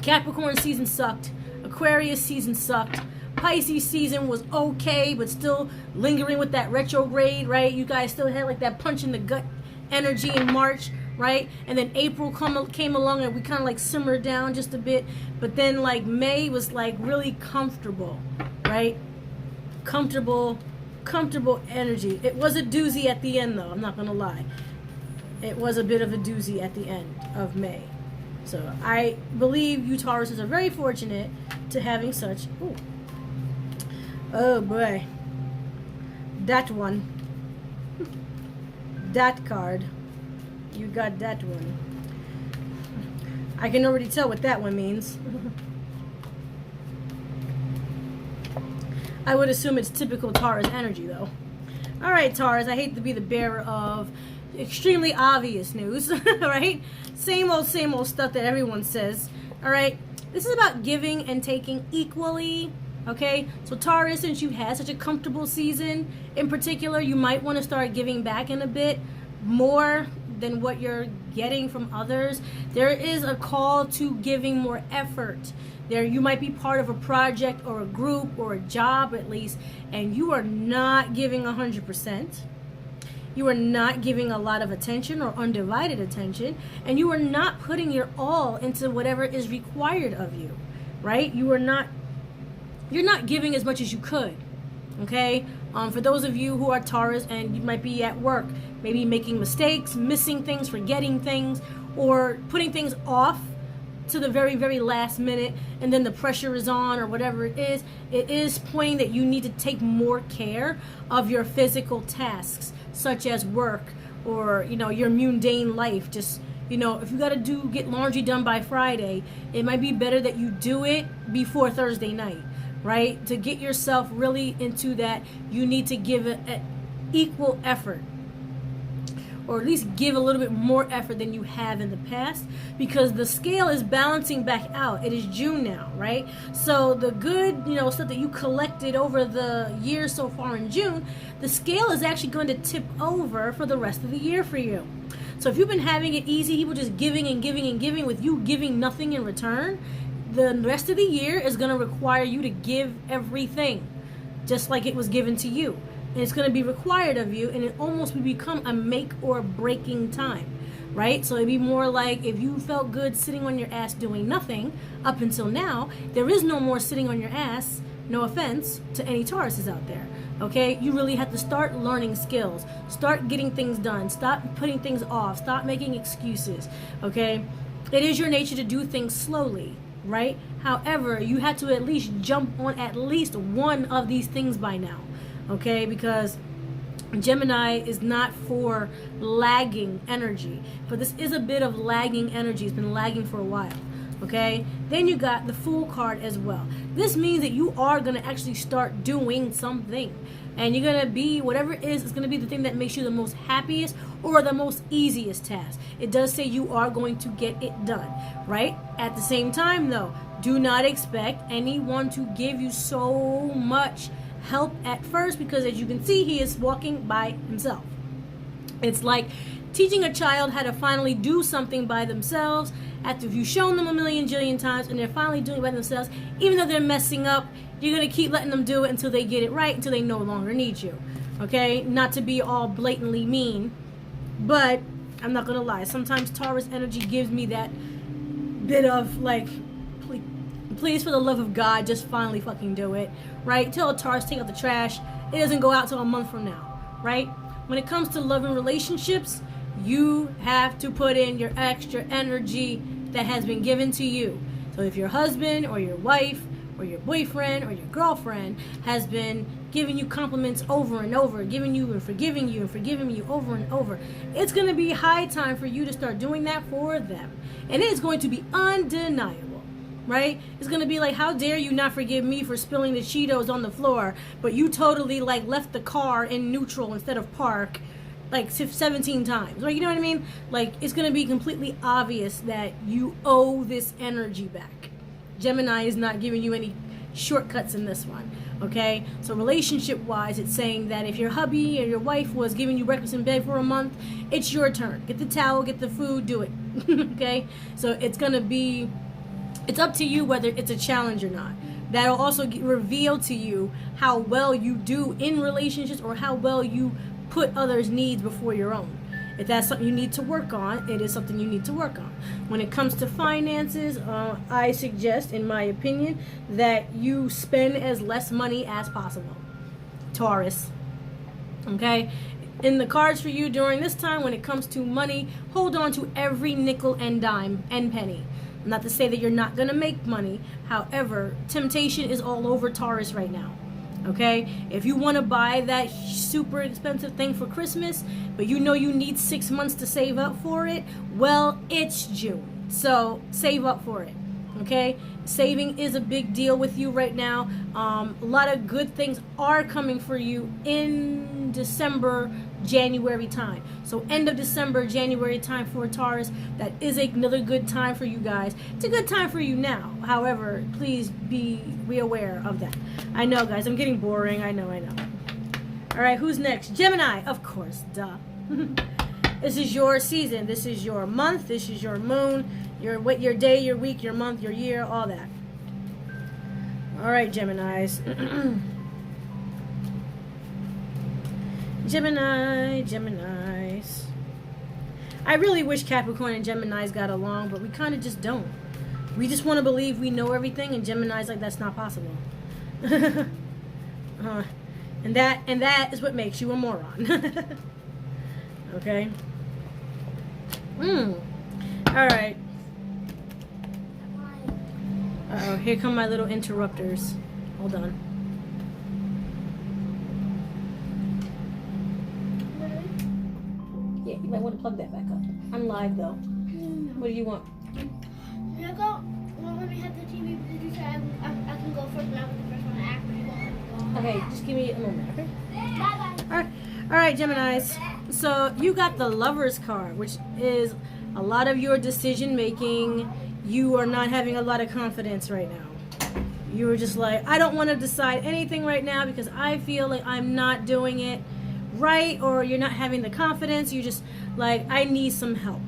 Capricorn season sucked. Aquarius season sucked. Pisces season was okay, but still lingering with that retrograde, right? You guys still had like that punch in the gut energy in March, right? And then April came along and we kind of simmered down just a bit. But then May was really comfortable, right? Comfortable energy. It was a doozy at the end, though. I'm not going to lie. It was a bit of a doozy at the end of May. So I believe you Tauruses are very fortunate to having such. Ooh. Oh boy. That one. That card. You got that one. I can already tell what that one means. I would assume it's typical Taurus energy, though. All right, Taurus, I hate to be the bearer of extremely obvious news, right? Same old stuff that everyone says, all right? This is about giving and taking equally, okay? So Taurus, since you've had such a comfortable season, in particular, you might want to start giving back in a bit more than what you're getting from others. There is a call to giving more effort. You might be part of a project or a group or a job at least, and you are not giving 100%. You are not giving a lot of attention or undivided attention, and you are not putting your all into whatever is required of you, right? You're not giving as much as you could, okay? For those of you who are Taurus and you might be at work, maybe making mistakes, missing things, forgetting things, or putting things off to the very, very last minute, and then the pressure is on or whatever it is pointing that you need to take more care of your physical tasks, such as work or, your mundane life. Just, if you got to get laundry done by Friday, it might be better that you do it before Thursday night, right? To get yourself really into that, you need to give it an equal effort, or at least give a little bit more effort than you have in the past, because the scale is balancing back out. It is June now, right? So the good, stuff that you collected over the year so far in June, the scale is actually going to tip over for the rest of the year for you. So if you've been having it easy, people just giving and giving and giving with you giving nothing in return, the rest of the year is going to require you to give everything. just like it was given to you. And it's going to be required of you, and it almost will become a make or breaking time, right? So it'd be more like if you felt good sitting on your ass doing nothing up until now, there is no more sitting on your ass. No offense to any Tauruses out there, okay? You really have to start learning skills. Start getting things done. Stop putting things off. Stop making excuses, okay? It is your nature to do things slowly, right? However, you had to at least jump on at least one of these things by now, okay? Because Gemini is not for lagging energy, but this is a bit of lagging energy. It's been lagging for a while. Okay, then you got the Fool card as well. This means that you are going to actually start doing something, and you're going to be, whatever it is, it's going to be the thing that makes you the most happiest or the most easiest task. It does say you are going to get it done, right? At the same time though, do not expect anyone to give you so much help at first, because as you can see, he is walking by himself. It's like teaching a child how to finally do something by themselves after you've shown them a million jillion times and they're finally doing it by themselves. Even though they're messing up, you're going to keep letting them do it until they get it right, until they no longer need you. Okay? Not to be all blatantly mean, but I'm not going to lie. Sometimes Taurus energy gives me that bit of like, please for the love of God, just finally fucking do it. Right? Tell a Taurus, take out the trash. It doesn't go out till a month from now. Right? When it comes to love and relationships, you have to put in your extra energy that has been given to you. So if your husband or your wife or your boyfriend or your girlfriend has been giving you compliments over and over, giving you and forgiving you over and over, it's going to be high time for you to start doing that for them. And it is going to be undeniable, right? It's going to be like, how dare you not forgive me for spilling the Cheetos on the floor, but you totally like left the car in neutral instead of park like 17 times, right? You know what I mean? Like, it's going to be completely obvious that you owe this energy back. Gemini is not giving you any shortcuts in this one, okay? So relationship wise, it's saying that if your hubby or your wife was giving you breakfast in bed for a month, it's your turn. Get the towel, get the food, do it. Okay? So it's going to be, it's up to you whether it's a challenge or not. That'll also reveal to you how well you do in relationships, or how well you put others' needs before your own. If that's something you need to work on, it is something you need to work on. When it comes to finances, I suggest, in my opinion, that you spend as less money as possible. Taurus. Okay? In the cards for you during this time, when it comes to money, hold on to every nickel and dime and penny. Not to say that you're not going to make money. However, temptation is all over Taurus right now. Okay, if you want to buy that super expensive thing for Christmas, but you know you need 6 months to save up for it, well, it's June, so save up for it. Okay, saving is a big deal with you right now. A lot of good things are coming for you in December, January time. So end of December, January time for Taurus. That is another good time for you guys. It's a good time for you now. However, please be aware of that. I know, guys, I'm getting boring. I know. All right, who's next? Gemini, of course, duh. This is your season. This is your month. This is your moon. Your day, your week, your month, your year, all that. All right, Geminis. Geminis. I really wish Capricorn and Geminis got along, but we kind of just don't. We just want to believe we know everything, and Gemini's like, that's not possible. And that is what makes you a moron. Okay. All right. Uh-oh, here come my little interrupters. Hold on. Yeah, you might want to plug that back up. I'm live though. What do you want? You go. Well, let me have the TV because you said I can go first, and I was the first one to act. Okay, just give me a moment, okay? Bye-bye. All right, Geminis. So you got the Lovers card, which is a lot of your decision making. You are not having a lot of confidence right now. You are just like, I don't want to decide anything right now because I feel like I'm not doing it right, or you're not having the confidence. You just like, I need some help.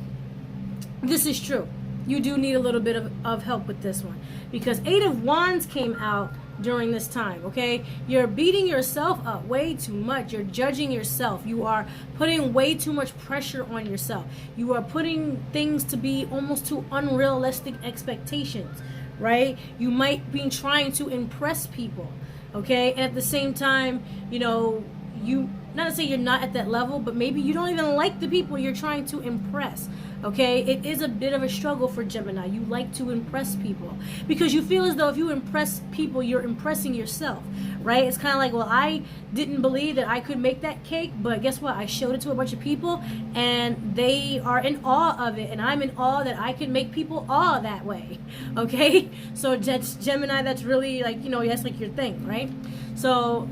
This is true. You do need a little bit of help with this one, because 8 of Wands came out during this time, okay? You're beating yourself up way too much. You're judging yourself. You are putting way too much pressure on yourself. You are putting things to be almost too unrealistic expectations, right? You might be trying to impress people, okay? And at the same time, you know, not to say you're not at that level, but maybe you don't even like the people you're trying to impress. Okay, it is a bit of a struggle for Gemini. You like to impress people because you feel as though if you impress people, you're impressing yourself, right? It's kind of like, well, I didn't believe that I could make that cake, but guess what? I showed it to a bunch of people and they are in awe of it, and I'm in awe that I can make people awe that way. Okay, so that's Gemini. That's really like, you know, that's like your thing, right? So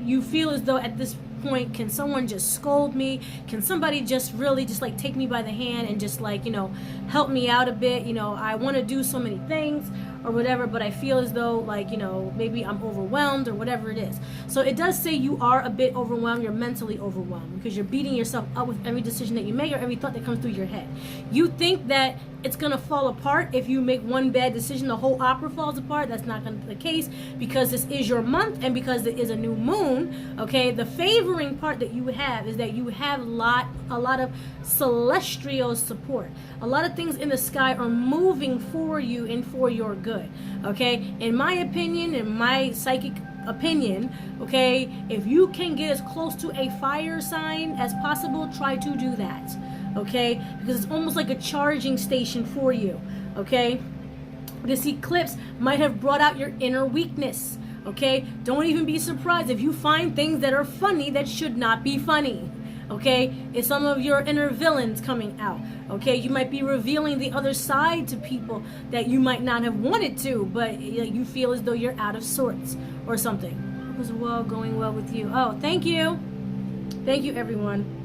you feel as though at this point, can someone just scold me? Can somebody just really just like take me by the hand and just like, you know, help me out a bit? You know, I want to do so many things or whatever, but I feel as though like, you know, maybe I'm overwhelmed or whatever it is. So it does say you are a bit overwhelmed. You're mentally overwhelmed because you're beating yourself up with every decision that you make or every thought that comes through your head. You think that it's going to fall apart if you make one bad decision, the whole opera falls apart. That's not going to be the case because this is your month and because it is a new moon. Okay, the favoring part that you have is that you have a lot of celestial support. A lot of things in the sky are moving for you and for your good. Okay, in my opinion, in my psychic opinion, okay, if you can get as close to a fire sign as possible, try to do that. Okay, because it's almost like a charging station for you. Okay, this eclipse might have brought out your inner weakness. Okay, don't even be surprised if you find things that are funny that should not be funny. Okay, it's some of your inner villains coming out. Okay, you might be revealing the other side to people that you might not have wanted to, but you feel as though you're out of sorts or something. It was well going well with you. Oh, thank you everyone.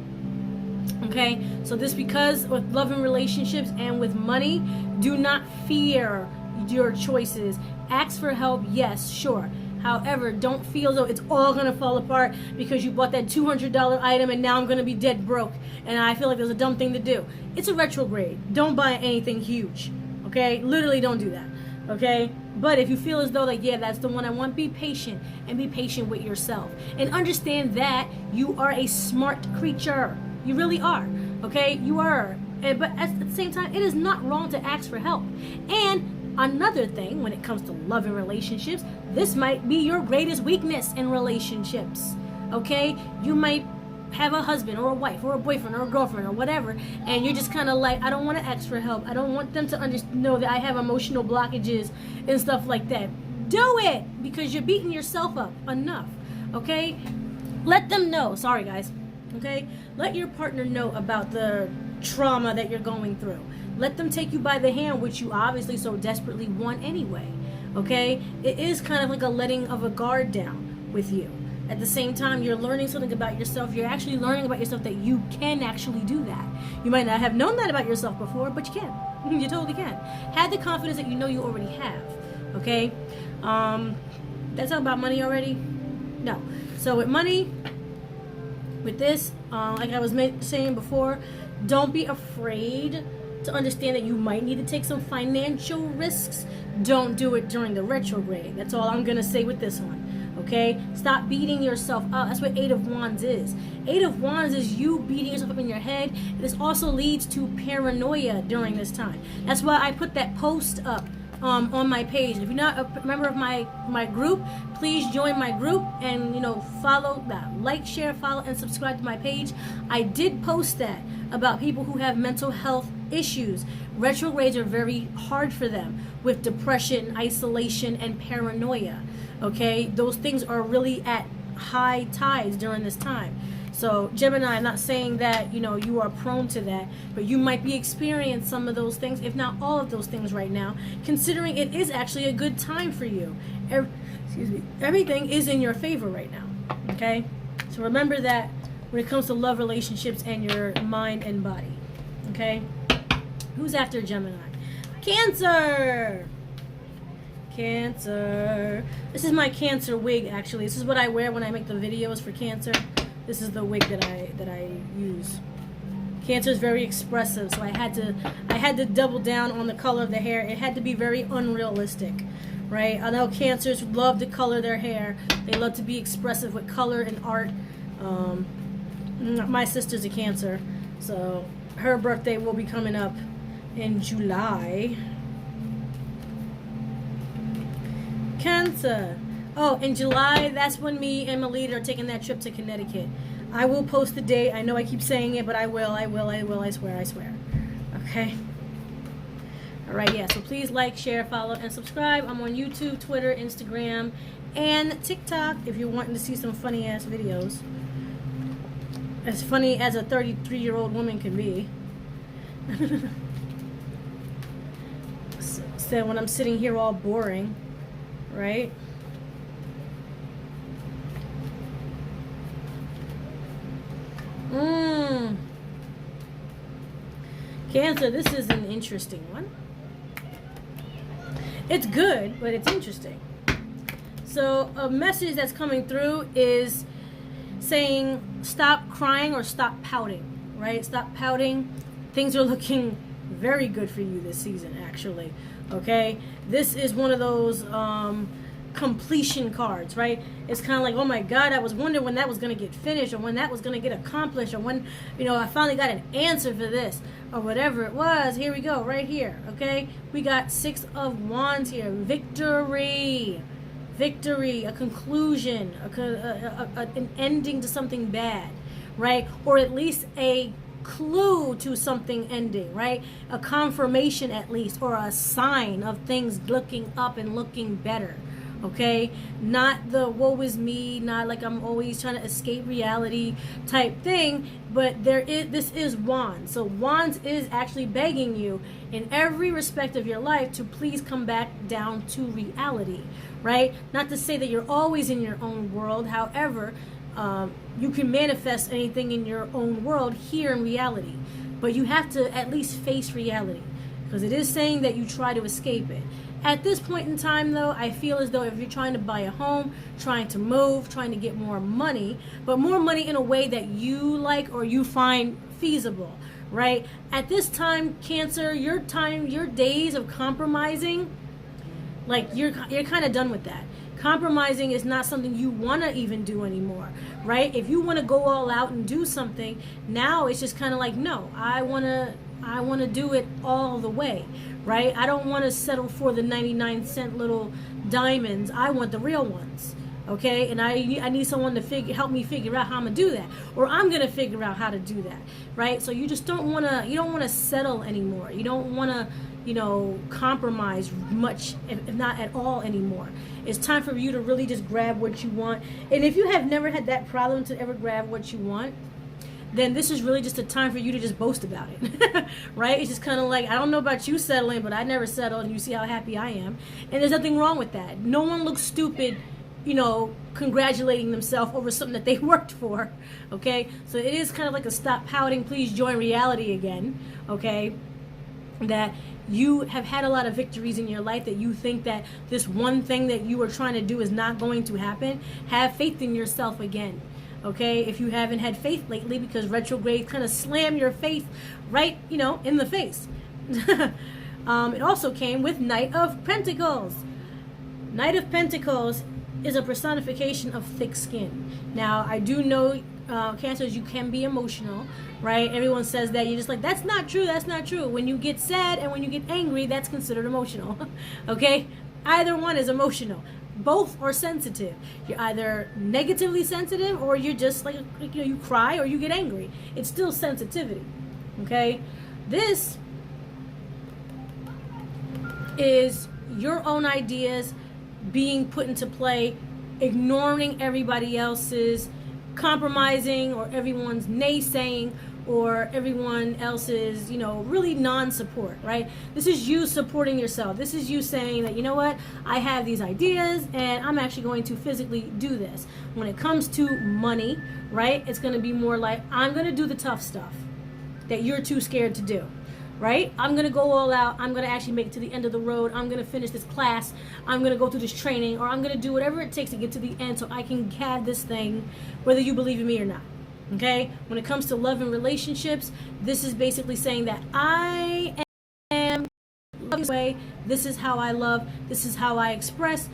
Okay, so this, because with love and relationships and with money, do not fear your choices. Ask for help, yes, sure. However, don't feel though it's all gonna fall apart because you bought that $200 item and now I'm gonna be dead broke and I feel like there's a dumb thing to do. It's a retrograde. Don't buy anything huge. Okay, literally don't do that. Okay, but if you feel as though like, yeah, that's the one I want, be patient and be patient with yourself and understand that you are a smart creature. You really are. Okay, you are. But at the same time, it is not wrong to ask for help. And another thing, when it comes to love and relationships, this might be your greatest weakness in relationships. Okay, you might have a husband or a wife or a boyfriend or a girlfriend or whatever, and you're just kind of like, I don't want to ask for help. I don't want them to know that I have emotional blockages and stuff like that. Do it, because you're beating yourself up enough. Okay, let them know. Sorry guys. Okay, let your partner know about the trauma that you're going through. Let them take you by the hand, which you obviously so desperately want anyway. Okay, it is kind of like a letting of a guard down with you. At the same time, you're learning something about yourself. You're actually learning about yourself that you can actually do that. You might not have known that about yourself before, but you can. You totally can. Have the confidence that you know you already have. Okay, that's all about money already? No. So with money, with this, like I was saying before, don't be afraid to understand that you might need to take some financial risks. Don't do it during the retrograde. That's all I'm going to say with this one. Okay? Stop beating yourself up. That's what 8 of Wands is. 8 of Wands is you beating yourself up in your head. This also leads to paranoia during this time. That's why I put that post up on my page. If you're not a member of my group, please join my group and, you know, follow that, like, share, follow, and subscribe to my page. I did post that about people who have mental health issues. Retrogrades are very hard for them with depression, isolation, and paranoia. Okay, those things are really at high tides during this time. So Gemini, I'm not saying that, you know, you are prone to that, but you might be experiencing some of those things, if not all of those things right now, considering it is actually a good time for you. Everything is in your favor right now. Okay, so remember that when it comes to love, relationships, and your mind and body. Okay, who's after Gemini? Cancer. Cancer. This is my Cancer wig, actually. This is what I wear when I make the videos for Cancer. This is the wig that I use. Cancer is very expressive, so I had to double down on the color of the hair. It had to be very unrealistic, right? I know Cancers love to color their hair. They love to be expressive with color and art. My sister's a Cancer, so her birthday will be coming up in July. Cancer. Oh, in July, that's when me and Melita are taking that trip to Connecticut. I will post the date. I know I keep saying it, but I will. I swear. Okay. All right, yeah. So please like, share, follow, and subscribe. I'm on YouTube, Twitter, Instagram, and TikTok if you're wanting to see some funny-ass videos. As funny as a 33-year-old woman can be. So when I'm sitting here all boring, right? Cancer, this is an interesting one. It's good, but it's interesting. So a message that's coming through is saying stop crying or stop pouting, right? Stop pouting. Things are looking very good for you this season, actually. Okay? This is one of those completion cards, right? It's kind of like, oh my God, I was wondering when that was going to get finished, or when that was going to get accomplished, or when, I finally got an answer for this, or whatever it was. Here we go, right here, okay? We got 6 of Wands here. Victory, a conclusion, an ending to something bad, right? Or at least a clue to something ending, right? A confirmation at least, or a sign of things looking up and looking better. Okay, not the woe is me, not like I'm always trying to escape reality type thing, but this is Wands. So Wands is actually begging you in every respect of your life to please come back down to reality, right? Not to say that you're always in your own world. However, you can manifest anything in your own world here in reality, but you have to at least face reality, because it is saying that you try to escape it. At this point in time, though, I feel as though if you're trying to buy a home, trying to move, trying to get more money, but more money in a way that you like or you find feasible, right? At this time, Cancer, your days of compromising, like you're kind of done with that. Compromising is not something you want to even do anymore, right? If you want to go all out and do something, now it's just kind of like, no, I want to do it all the way, right? I don't want to settle for the 99-cent little diamonds. I want the real ones, okay? And I need someone to help me figure out how I'm going to do that, or I'm going to figure out how to do that, right? So you just don't want to settle anymore. You don't want to compromise much, if not at all anymore. It's time for you to really just grab what you want. And if you have never had that problem to ever grab what you want, then this is really just a time for you to just boast about it, right? It's just kind of like, I don't know about you settling, but I never settled, and you see how happy I am. And there's nothing wrong with that. No one looks stupid, congratulating themselves over something that they worked for, okay? So it is kind of like a stop pouting, please join reality again, okay? That you have had a lot of victories in your life, that you think that this one thing that you were trying to do is not going to happen. Have faith in yourself again, okay? If you haven't had faith lately, because retrograde kind of slammed your faith right, in the face. It also came with Knight of Pentacles. Knight of Pentacles is a personification of thick skin. Now, I do know, Cancers, you can be emotional, right? Everyone says that. You're just like, that's not true. When you get sad and when you get angry, that's considered emotional. Okay? Either one is emotional. Both are sensitive. You're either negatively sensitive, or you're just like you cry or you get angry. It's still sensitivity. Okay? This is your own ideas being put into play, ignoring everybody else's, compromising, or everyone's naysaying, or everyone else's, really non-support, right? This is you supporting yourself. This is you saying that, you know what, I have these ideas and I'm actually going to physically do this. When it comes to money, right, it's going to be more like, I'm going to do the tough stuff that you're too scared to do. Right? I'm going to go all out. I'm going to actually make it to the end of the road. I'm going to finish this class. I'm going to go through this training, or I'm going to do whatever it takes to get to the end so I can have this thing, whether you believe in me or not. Okay? When it comes to love and relationships, this is basically saying that I am this way. This is how I love. This is how I express.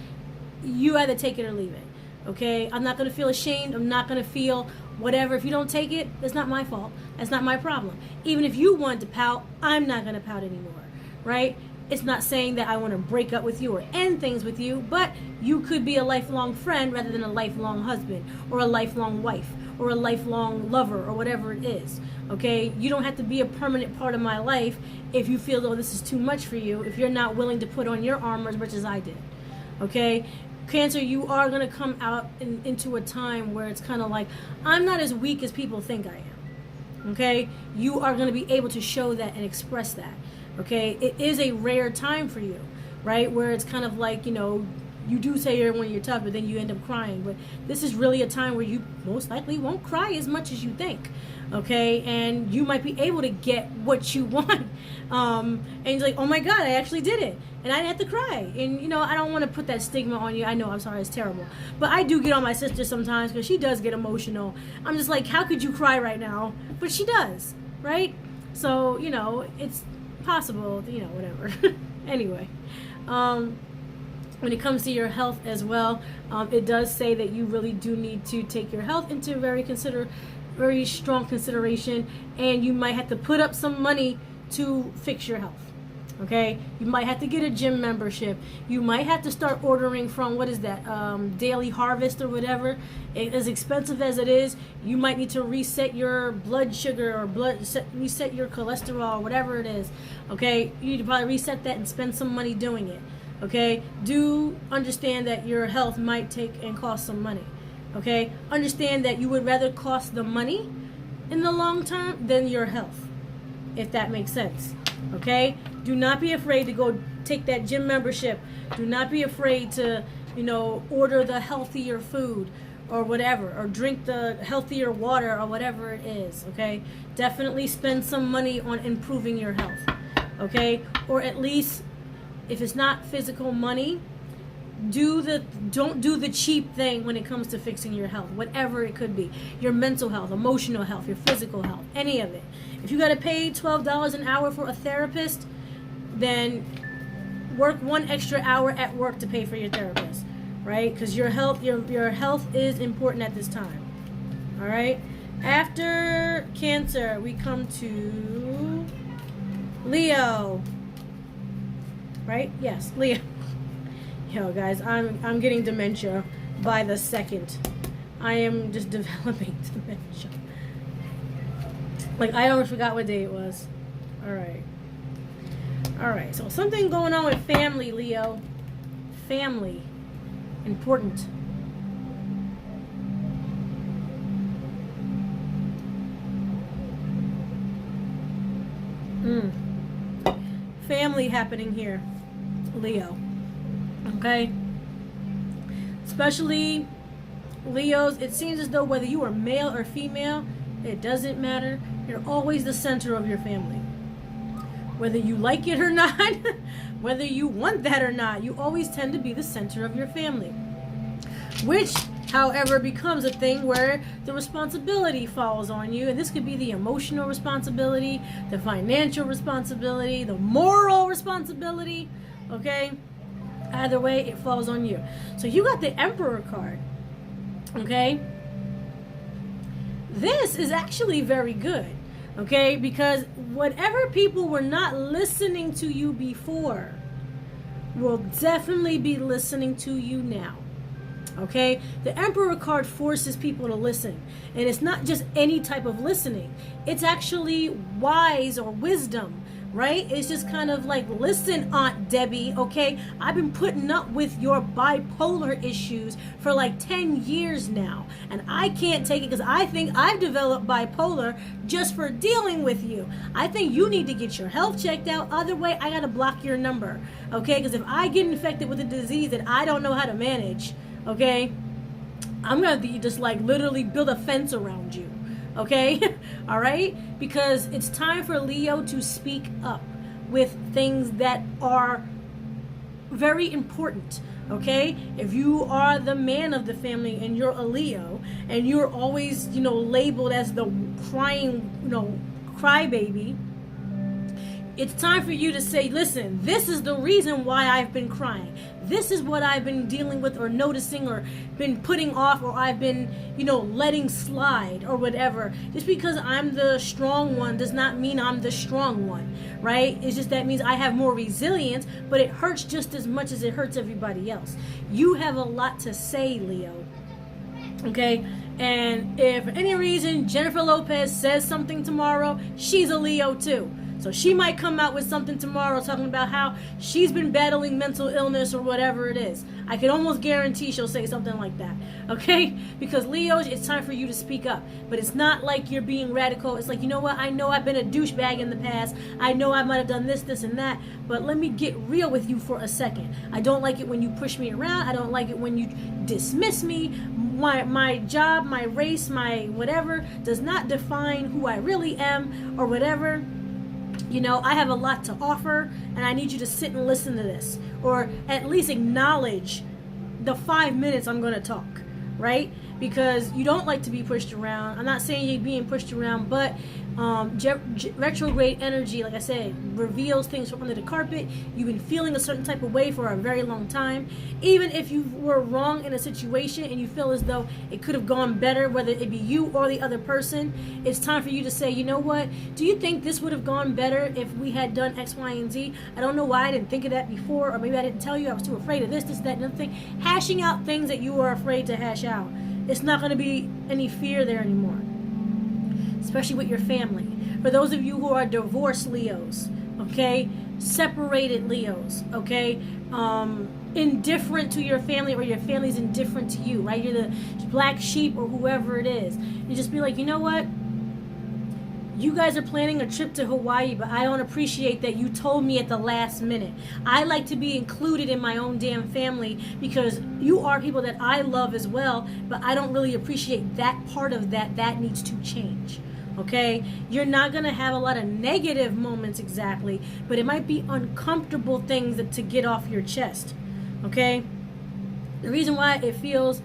You either take it or leave it. Okay? I'm not going to feel ashamed. I'm not going to feel whatever. If you don't take it, that's not my fault. That's not my problem. Even if you want to pout, I'm not going to pout anymore. Right? It's not saying that I want to break up with you or end things with you, but you could be a lifelong friend rather than a lifelong husband or a lifelong wife or a lifelong lover or whatever it is. Okay? You don't have to be a permanent part of my life if you feel, oh, this is too much for you, if you're not willing to put on your armor as much as I did. Okay? Cancer, you are going to come out into a time where it's kind of like, I'm not as weak as people think I am. Okay? You are going to be able to show that and express that. Okay? It is a rare time for you, right? Where it's kind of like, you know, you do say when you're tough, but then you end up crying. But this is really a time where you most likely won't cry as much as you think. Okay, and you might be able to get what you want. And you're like, oh my God, I actually did it. And I didn't have to cry. And, you know, I don't want to put that stigma on you. I know, I'm sorry, it's terrible. But I do get on my sister sometimes because she does get emotional. I'm just like, how could you cry right now? But she does, right? So, you know, it's possible, you know, whatever. Anyway, when it comes to your health as well, it does say that you really do need to take your health into very strong consideration, and you might have to put up some money to fix your health. Okay, you might have to get a gym membership. You might have to start ordering from, what is that, Daily Harvest or whatever. As expensive as it is, you might need to reset your blood sugar or reset your cholesterol, whatever it is. Okay, you need to probably reset that and spend some money doing it. Okay, do understand that your health might take and cost some money. Okay, understand that you would rather cost the money in the long term than your health, if that makes sense. Okay, do not be afraid to go take that gym membership. Do not be afraid to, you know, order the healthier food or whatever, or drink the healthier water or whatever it is. Okay, definitely spend some money on improving your health. Okay, or at least, if it's not physical money, don't do the cheap thing when it comes to fixing your health, whatever it could be. Your mental health, emotional health, your physical health, any of it. If you got to pay $12 an hour for a therapist, then work one extra hour at work to pay for your therapist, right? Because your health is important at this time. All right. After Cancer, we come to Leo. Right? Yes, Leo. Yo, guys, I'm getting dementia by the second. I am just developing dementia. Like, I almost forgot what day it was. Alright, so something going on with family, Leo. Family. Important. Family happening here, Leo. Okay? Especially Leos, it seems as though whether you are male or female, it doesn't matter. You're always the center of your family. Whether you like it or not, whether you want that or not, you always tend to be the center of your family. Which, however, becomes a thing where the responsibility falls on you. And this could be the emotional responsibility, the financial responsibility, the moral responsibility. Okay? Either way, it falls on you. So you got the Emperor card. Okay? This is actually very good. Okay? Because whatever people were not listening to you before will definitely be listening to you now. Okay? The Emperor card forces people to listen. And it's not just any type of listening. It's actually wise or wisdom. Right? It's just kind of like, listen, Aunt Debbie, okay? I've been putting up with your bipolar issues for like 10 years now. And I can't take it because I think I've developed bipolar just for dealing with you. I think you need to get your health checked out. Other way, I got to block your number. Okay? Because if I get infected with a disease that I don't know how to manage, okay, I'm going to just like literally build a fence around you. Okay? All right? Because it's time for Leo to speak up with things that are very important. Okay? If you are the man of the family and you're a Leo and you're always, labeled as the crying, crybaby, It's time for you to say, listen, this is the reason why I've been crying. This is what I've been dealing with or noticing or been putting off or I've been, letting slide or whatever. Just because I'm the strong one does not mean I'm the strong one, right? It's just that means I have more resilience, but it hurts just as much as it hurts everybody else. You have a lot to say, Leo. Okay? And if for any reason Jennifer Lopez says something tomorrow, she's a Leo too. So she might come out with something tomorrow talking about how she's been battling mental illness or whatever it is. I can almost guarantee she'll say something like that. Okay? Because Leos, it's time for you to speak up. But it's not like you're being radical. It's like, you know what? I know I've been a douchebag in the past. I know I might have done this, and that. But let me get real with you for a second. I don't like it when you push me around. I don't like it when you dismiss me. My job, my race, my whatever does not define who I really am or whatever. I have a lot to offer, and I need you to sit and listen to this, or at least acknowledge the 5 minutes I'm going to talk, right? Because you don't like to be pushed around. I'm not saying you're being pushed around, but retrograde energy, like I said, reveals things from under the carpet. You've been feeling a certain type of way for a very long time. Even if you were wrong in a situation and you feel as though it could have gone better, whether it be you or the other person, it's time for you to say, you know what? Do you think this would have gone better if we had done X, Y, and Z? I don't know why I didn't think of that before, or maybe I didn't tell you. I was too afraid of this, that, and other thing. Hashing out things that you were afraid to hash out. It's not going to be any fear there anymore, especially with your family. For those of you who are divorced Leos, okay, separated Leos, okay, indifferent to your family or your family's indifferent to you, right? You're the black sheep or whoever it is. You just be like, you know what? You guys are planning a trip to Hawaii, but I don't appreciate that you told me at the last minute. I like to be included in my own damn family because you are people that I love as well, but I don't really appreciate that part of that. That needs to change. Okay? You're not going to have a lot of negative moments exactly, but it might be uncomfortable things to get off your chest. Okay? The reason why it feels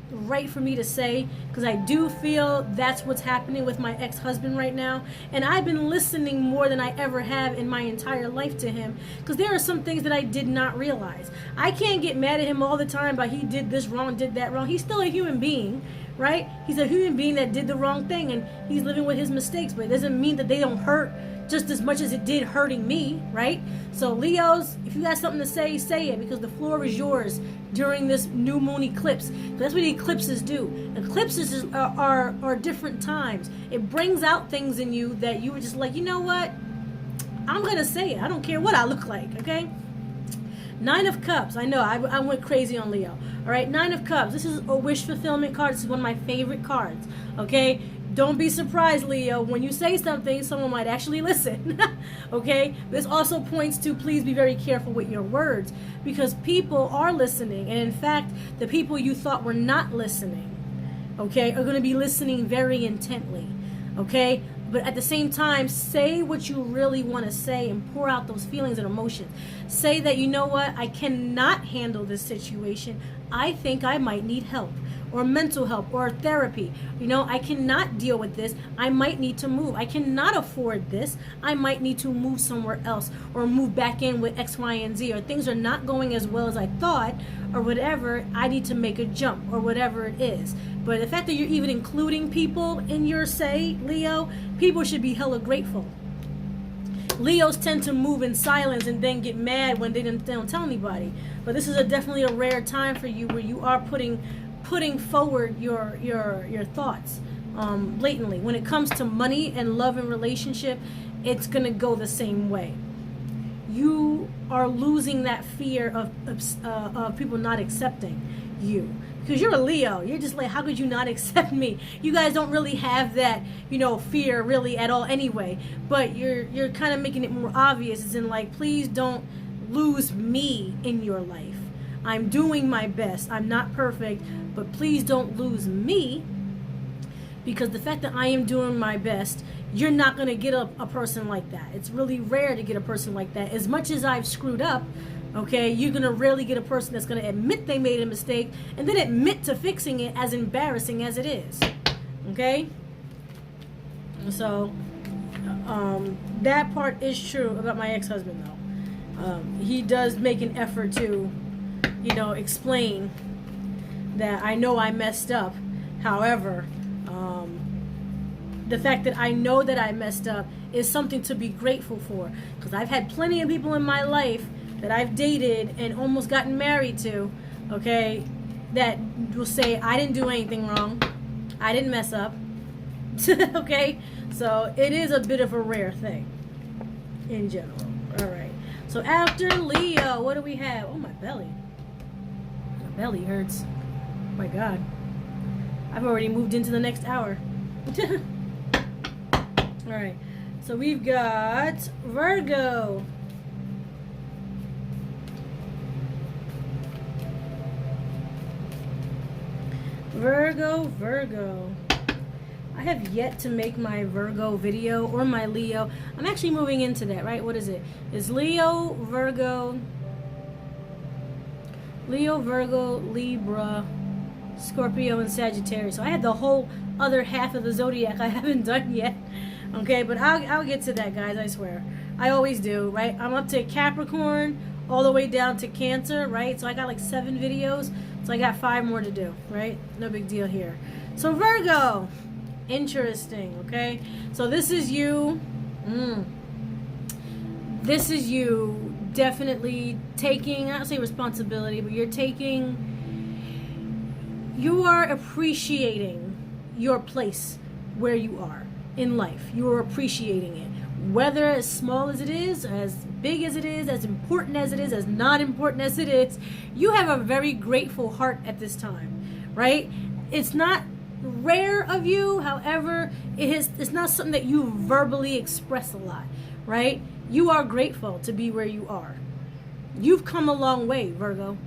right for me to say, because I do feel that's what's happening with my ex-husband right now, and I've been listening more than I ever have in my entire life to him, because there are some things that I did not realize. I can't get mad at him all the time about he did this wrong, did that wrong. He's still a human being, right? He's a human being that did the wrong thing, and he's living with his mistakes, but it doesn't mean that they don't hurt just as much as it did hurting me, right? So Leos, if you got something to say, say it, because the floor is yours during this new moon eclipse. That's what eclipses do. Eclipses are different times. It brings out things in you that you were just like, you know what? I'm going to say it. I don't care what I look like, okay? 9 of Cups. I know, I went crazy on Leo. All right, 9 of Cups. This is a wish fulfillment card. This is one of my favorite cards, okay? Don't be surprised, Leo, when you say something, someone might actually listen, okay? This also points to please be very careful with your words, because people are listening, and in fact, the people you thought were not listening, okay, are going to be listening very intently, okay? But at the same time, say what you really want to say and pour out those feelings and emotions. Say that, you know what, I cannot handle this situation. I think I might need help, or mental help, or therapy. You know, I cannot deal with this. I might need to move. I cannot afford this. I might need to move somewhere else, or move back in with X, Y, and Z, or things are not going as well as I thought, or whatever. I need to make a jump, or whatever it is. But the fact that you're even including people in your say, Leo, people should be hella grateful. Leos tend to move in silence and then get mad when they don't tell anybody. But this is definitely a rare time for you where you are putting forward your thoughts blatantly. When it comes to money and love and relationship, it's gonna go the same way. You are losing that fear of people not accepting you, because you're a Leo. You're just like, how could you not accept me? You guys don't really have that, fear really at all anyway. But you're kind of making it more obvious, as in like, please don't lose me in your life. I'm doing my best. I'm not perfect, but please don't lose me, because the fact that I am doing my best, you're not going to get a person like that. It's really rare to get a person like that. As much as I've screwed up, okay, you're going to rarely get a person that's going to admit they made a mistake and then admit to fixing it, as embarrassing as it is. Okay? So, That part is true about my ex-husband, though. He does make an effort to, explain that I know I messed up. However, the fact that I know that I messed up is something to be grateful for. Because I've had plenty of people in my life that I've dated and almost gotten married to, okay, that will say, I didn't do anything wrong. I didn't mess up. Okay? So it is a bit of a rare thing in general. All right. So after Leo, what do we have? Oh, my belly. My belly hurts. Oh, my God. I've already moved into the next hour. All right. So we've got Virgo. Virgo. I have yet to make my Virgo video or my Leo. I'm actually moving into that, right? What is it? It's Leo, Virgo, Libra, Scorpio, and Sagittarius. So I had the whole other half of the zodiac I haven't done yet. Okay, but I'll get to that, guys, I swear. I always do, right? I'm up to Capricorn, all the way down to Cancer, right? So I got like 7 videos. So I got 5 more to do, right? No big deal here. So Virgo. Interesting, okay? So this is you. This is you definitely taking, I don't say responsibility, but you are appreciating your place where you are in life. You are appreciating it. Whether as small as it is, as big as it is, as important as it is, as not important as it is, you have a very grateful heart at this time, right? It's not rare of you, however, it's not something that you verbally express a lot, right? You are grateful to be where you are. You've come a long way, Virgo.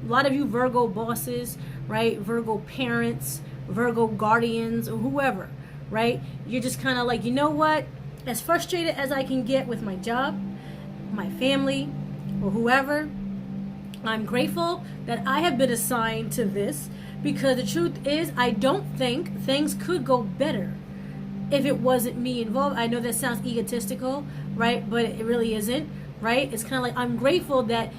A lot of you Virgo bosses, right? Virgo parents, Virgo guardians, or whoever, right? You're just kind of like, you know what? As frustrated as I can get with my job, my family, or whoever, I'm grateful that I have been assigned to this, because the truth is, I don't think things could go better if it wasn't me involved. I know that sounds egotistical, right? But it really isn't, right? It's kind of like, I'm grateful that,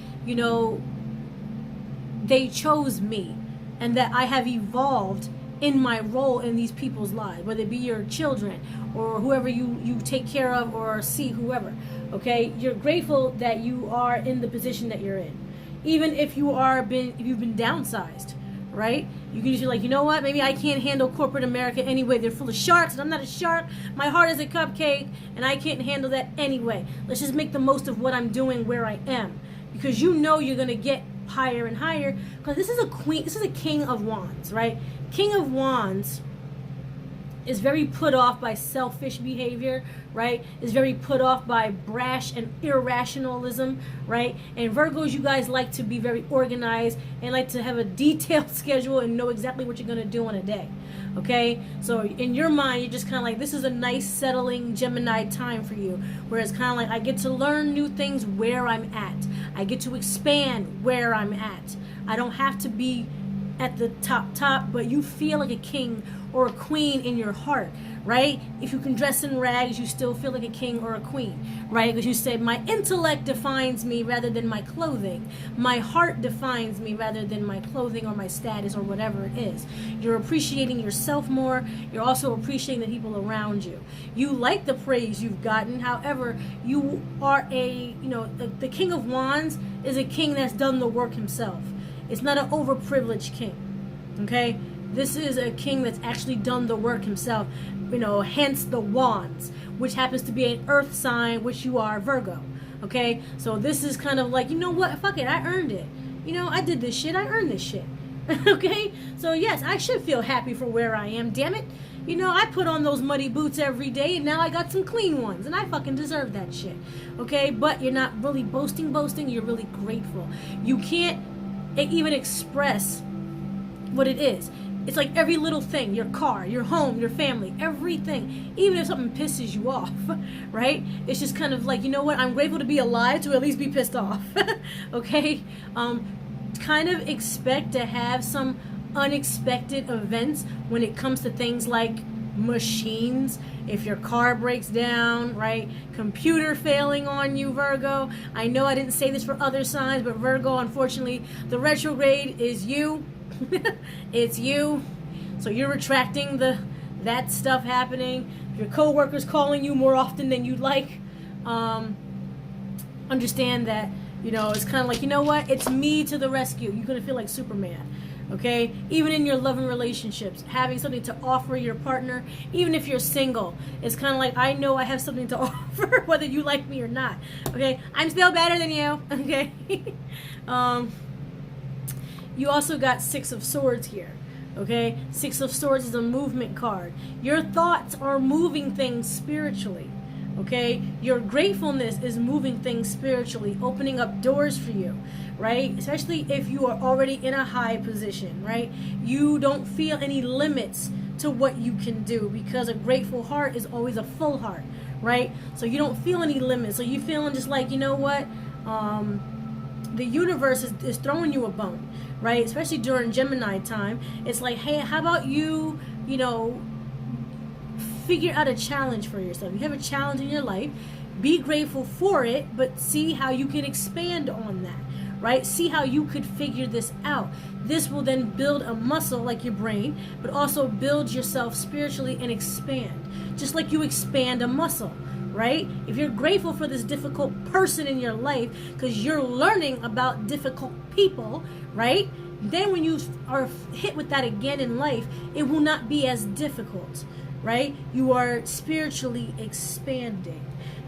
they chose me and that I have evolved in my role in these people's lives, whether it be your children or whoever you take care of or see, whoever, okay? You're grateful that you are in the position that you're in. Even if you've been downsized, right? You can just be like, you know what? Maybe I can't handle corporate America anyway. They're full of sharks, and I'm not a shark. My heart is a cupcake, and I can't handle that anyway. Let's just make the most of what I'm doing where I am, because you're going to get higher and higher. Because this is a queen. This is a king of wands, right? King of wands is very put off by selfish behavior, right? Is very put off by brash and irrationalism, right? And Virgos, you guys like to be very organized and like to have a detailed schedule and know exactly what you're going to do on a day, okay? So in your mind, you're just kind of like, this is a nice settling Gemini time for you, where it's kind of like, I get to learn new things where I'm at. I get to expand where I'm at. I don't have to be at the top, but you feel like a king or a queen in your heart, right? If you can dress in rags, you still feel like a king or a queen, right? Because you say, my intellect defines me rather than my clothing. My heart defines me rather than my clothing or my status or whatever it is. You're appreciating yourself more. You're also appreciating the people around you. You like the praise you've gotten. However, you are the King of Wands is a king that's done the work himself. It's not an overprivileged king, okay? This is a king that's actually done the work himself, hence the wands, which happens to be an earth sign, which you are, Virgo, okay? So this is kind of like, you know what, fuck it, I earned it. I did this shit, I earned this shit, okay? So yes, I should feel happy for where I am, damn it. I put on those muddy boots every day, and now I got some clean ones, and I fucking deserve that shit, okay? But you're not really boasting, you're really grateful. You can't even express what it is. It's like every little thing, your car, your home, your family, everything, even if something pisses you off, right? It's just kind of like, you know what, I'm grateful to be alive to at least be pissed off, okay? Kind of expect to have some unexpected events when it comes to things like machines. If your car breaks down, right? Computer failing on you, Virgo. I know I didn't say this for other signs, but Virgo, unfortunately, the retrograde is you. It's you. So you're retracting that stuff happening. Your coworkers calling you more often than you'd like. Understand that, it's kind of like, you know what? It's me to the rescue. You're going to feel like Superman. Okay? Even in your loving relationships, having something to offer your partner, even if you're single, it's kind of like, I know I have something to offer, whether you like me or not. Okay? I'm still better than you. Okay? You also got Six of Swords here. Okay? Six of Swords is a movement card. Your thoughts are moving things spiritually. Okay? Your gratefulness is moving things spiritually, opening up doors for you, right? Especially if you are already in a high position, right? You don't feel any limits to what you can do, because a grateful heart is always a full heart, right? So you don't feel any limits. So you feeling just like, you know what? The universe is throwing you a bone, right? Especially during Gemini time. It's like, hey, how about you, figure out a challenge for yourself. You have a challenge in your life. Be grateful for it, but see how you can expand on that, right? See how you could figure this out. This will then build a muscle like your brain, but also build yourself spiritually and expand. Just like you expand a muscle, right? If you're grateful for this difficult person in your life because you're learning about difficult people, right? Then when you are hit with that again in life, it will not be as difficult, right? You are spiritually expanding.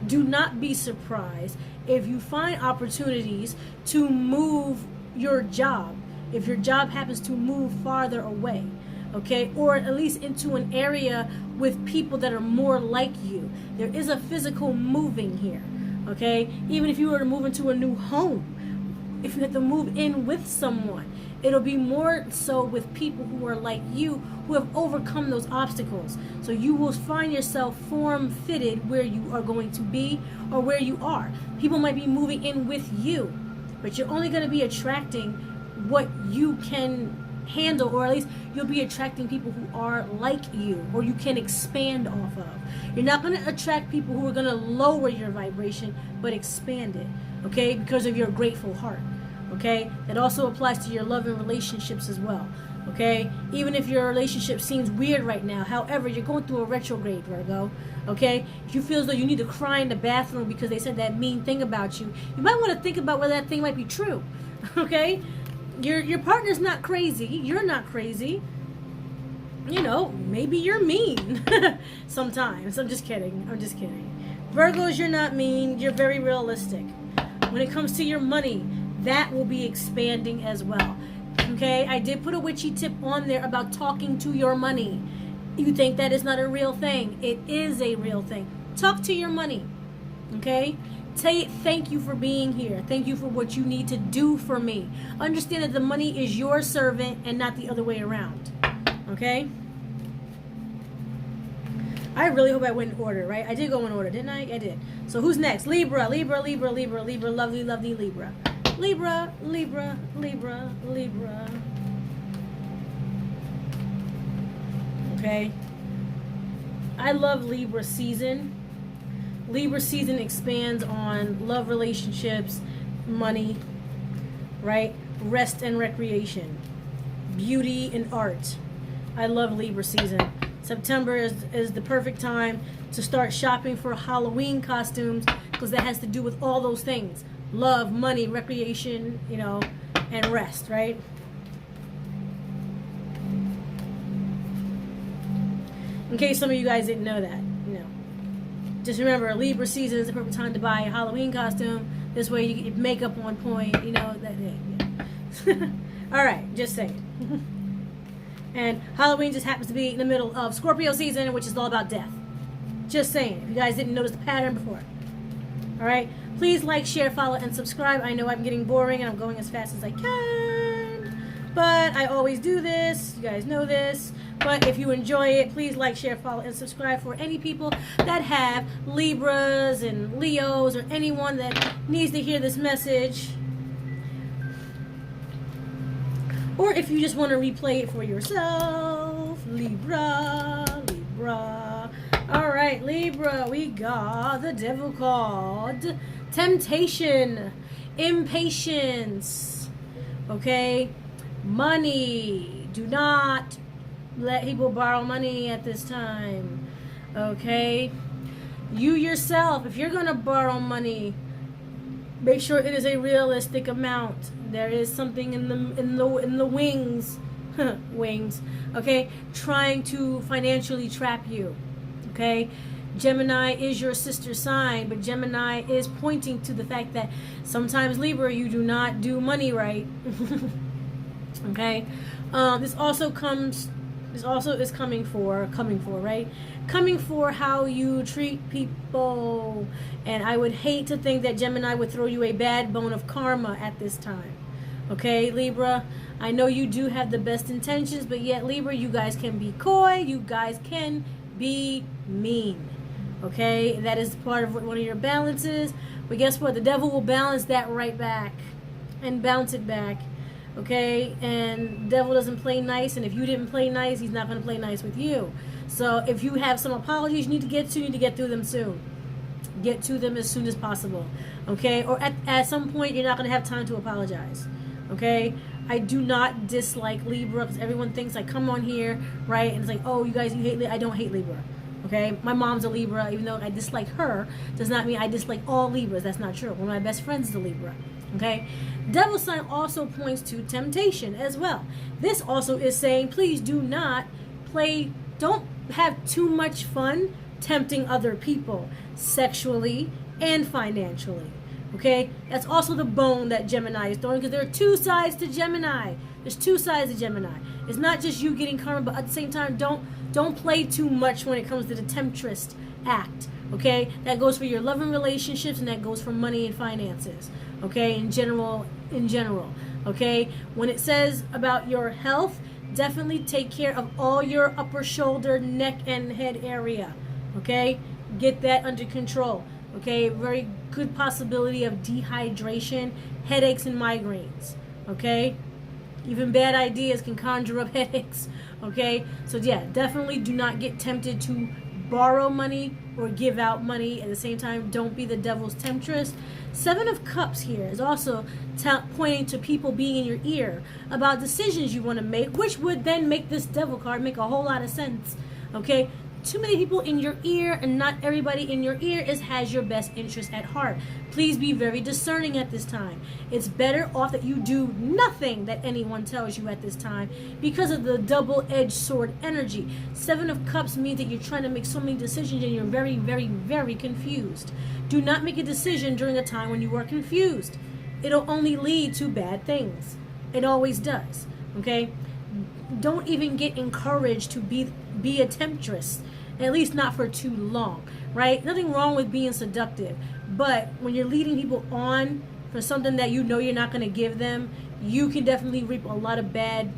Do not be surprised if you find opportunities to move your job, if your job happens to move farther away, okay? Or at least into an area with people that are more like you. There is a physical moving here, okay? Even if you were to move into a new home, if you have to move in with someone, it'll be more so with people who are like you, who have overcome those obstacles. So you will find yourself form-fitted where you are going to be or where you are. People might be moving in with you, but you're only going to be attracting what you can handle, or at least you'll be attracting people who are like you, or you can expand off of. You're not going to attract people who are going to lower your vibration, but expand it, okay? Because of your grateful heart. Okay, that also applies to your love and relationships as well. Okay, even if your relationship seems weird right now, however, you're going through a retrograde, Virgo. Okay, if you feel as though you need to cry in the bathroom because they said that mean thing about you, you might want to think about whether that thing might be true. Okay, your partner's not crazy, you're not crazy. Maybe you're mean sometimes. I'm just kidding. Virgos, you're not mean. You're very realistic. When it comes to your money, that will be expanding as well. Okay, I did put a witchy tip on there about talking to your money. You think that is not a real thing? It is a real thing. Talk to your money. Okay, say thank you for being here. Thank you for what you need to do for me. Understand that the money is your servant and not the other way around. Okay, I really hope I went in order, right? I did go in order, didn't I? I did. So who's next? Libra, lovely, Libra. Libra. Okay. I love Libra season. Libra season expands on love, relationships, money, right? Rest and recreation, beauty and art. I love Libra season. September is the perfect time to start shopping for Halloween costumes, because that has to do with all those things. Love, money, recreation, and rest, right? In case some of you guys didn't know that, just remember, Libra season is the perfect time to buy a Halloween costume. This way you get your makeup on point, All right, just saying. And Halloween just happens to be in the middle of Scorpio season, which is all about death. Just saying, if you guys didn't notice the pattern before. All right, please like, share, follow, and subscribe. I know I'm getting boring and I'm going as fast as I can, but I always do this. You guys know this. But if you enjoy it, please like, share, follow, and subscribe for any people that have Libras and Leos, or anyone that needs to hear this message. Or if you just want to replay it for yourself, Libra. Libra. All right, Libra, we got the devil card. Temptation, impatience, okay? Money. Do not let people borrow money at this time, okay? You yourself, if you're going to borrow money, make sure it is a realistic amount. There is something in the wings, wings, okay, trying to financially trap you, okay? Gemini is your sister sign, but Gemini is pointing to the fact that sometimes, Libra, you do not do money right. Okay, this also is coming for right, coming for how you treat people. And I would hate to think that Gemini would throw you a bad bone of karma at this time. Okay, Libra, I know you do have the best intentions, but yet, Libra, you guys can be coy, you guys can be mean. Okay, that is part of one of your balances. But guess what? The devil will balance that right back and bounce it back. Okay, and the devil doesn't play nice, and if you didn't play nice, he's not going to play nice with you. So if you have some apologies you need to get to, you need to get through them soon. Get to them as soon as possible. Okay, or at some point you're not going to have time to apologize. Okay, I do not dislike Libra because everyone thinks I come on here, right, and it's like, oh, you guys, you hate Libra. I don't hate Libra. Okay, my mom's a Libra. Even though I dislike her, does not mean I dislike all Libras. That's not true. One of my best friends is a Libra. Okay, devil sign also points to temptation as well. This also is saying, please do not don't have too much fun tempting other people sexually and financially. Okay, that's also the bone that Gemini is throwing, because there are two sides to Gemini. There's two sides to Gemini. It's not just you getting karma, but at the same time, don't play too much when it comes to the temptress act. Okay, that goes for your loving relationships, and that goes for money and finances. Okay, in general. Okay, when it says about your health, definitely take care of all your upper shoulder, neck, and head area. Okay, get that under control. Okay, very good possibility of dehydration, headaches, and migraines. Okay, even bad ideas can conjure up headaches. Okay, so yeah, definitely do not get tempted to borrow money or give out money. At the same time, don't be the devil's temptress. 7 of Cups here is also pointing to people being in your ear about decisions you want to make, which would then make this devil card make a whole lot of sense. Okay, too many people in your ear, and not everybody in your ear has your best interest at heart. Please be very discerning at this time. It's better off that you do nothing that anyone tells you at this time, because of the double-edged sword energy. 7 of Cups means that you're trying to make so many decisions and you're very, very, very confused. Do not make a decision during a time when you are confused. It'll only lead to bad things. It always does. Okay? Don't even get encouraged to be a temptress, at least not for too long, right? Nothing wrong with being seductive, but when you're leading people on for something that you know you're not going to give them, you can definitely reap a lot of bad,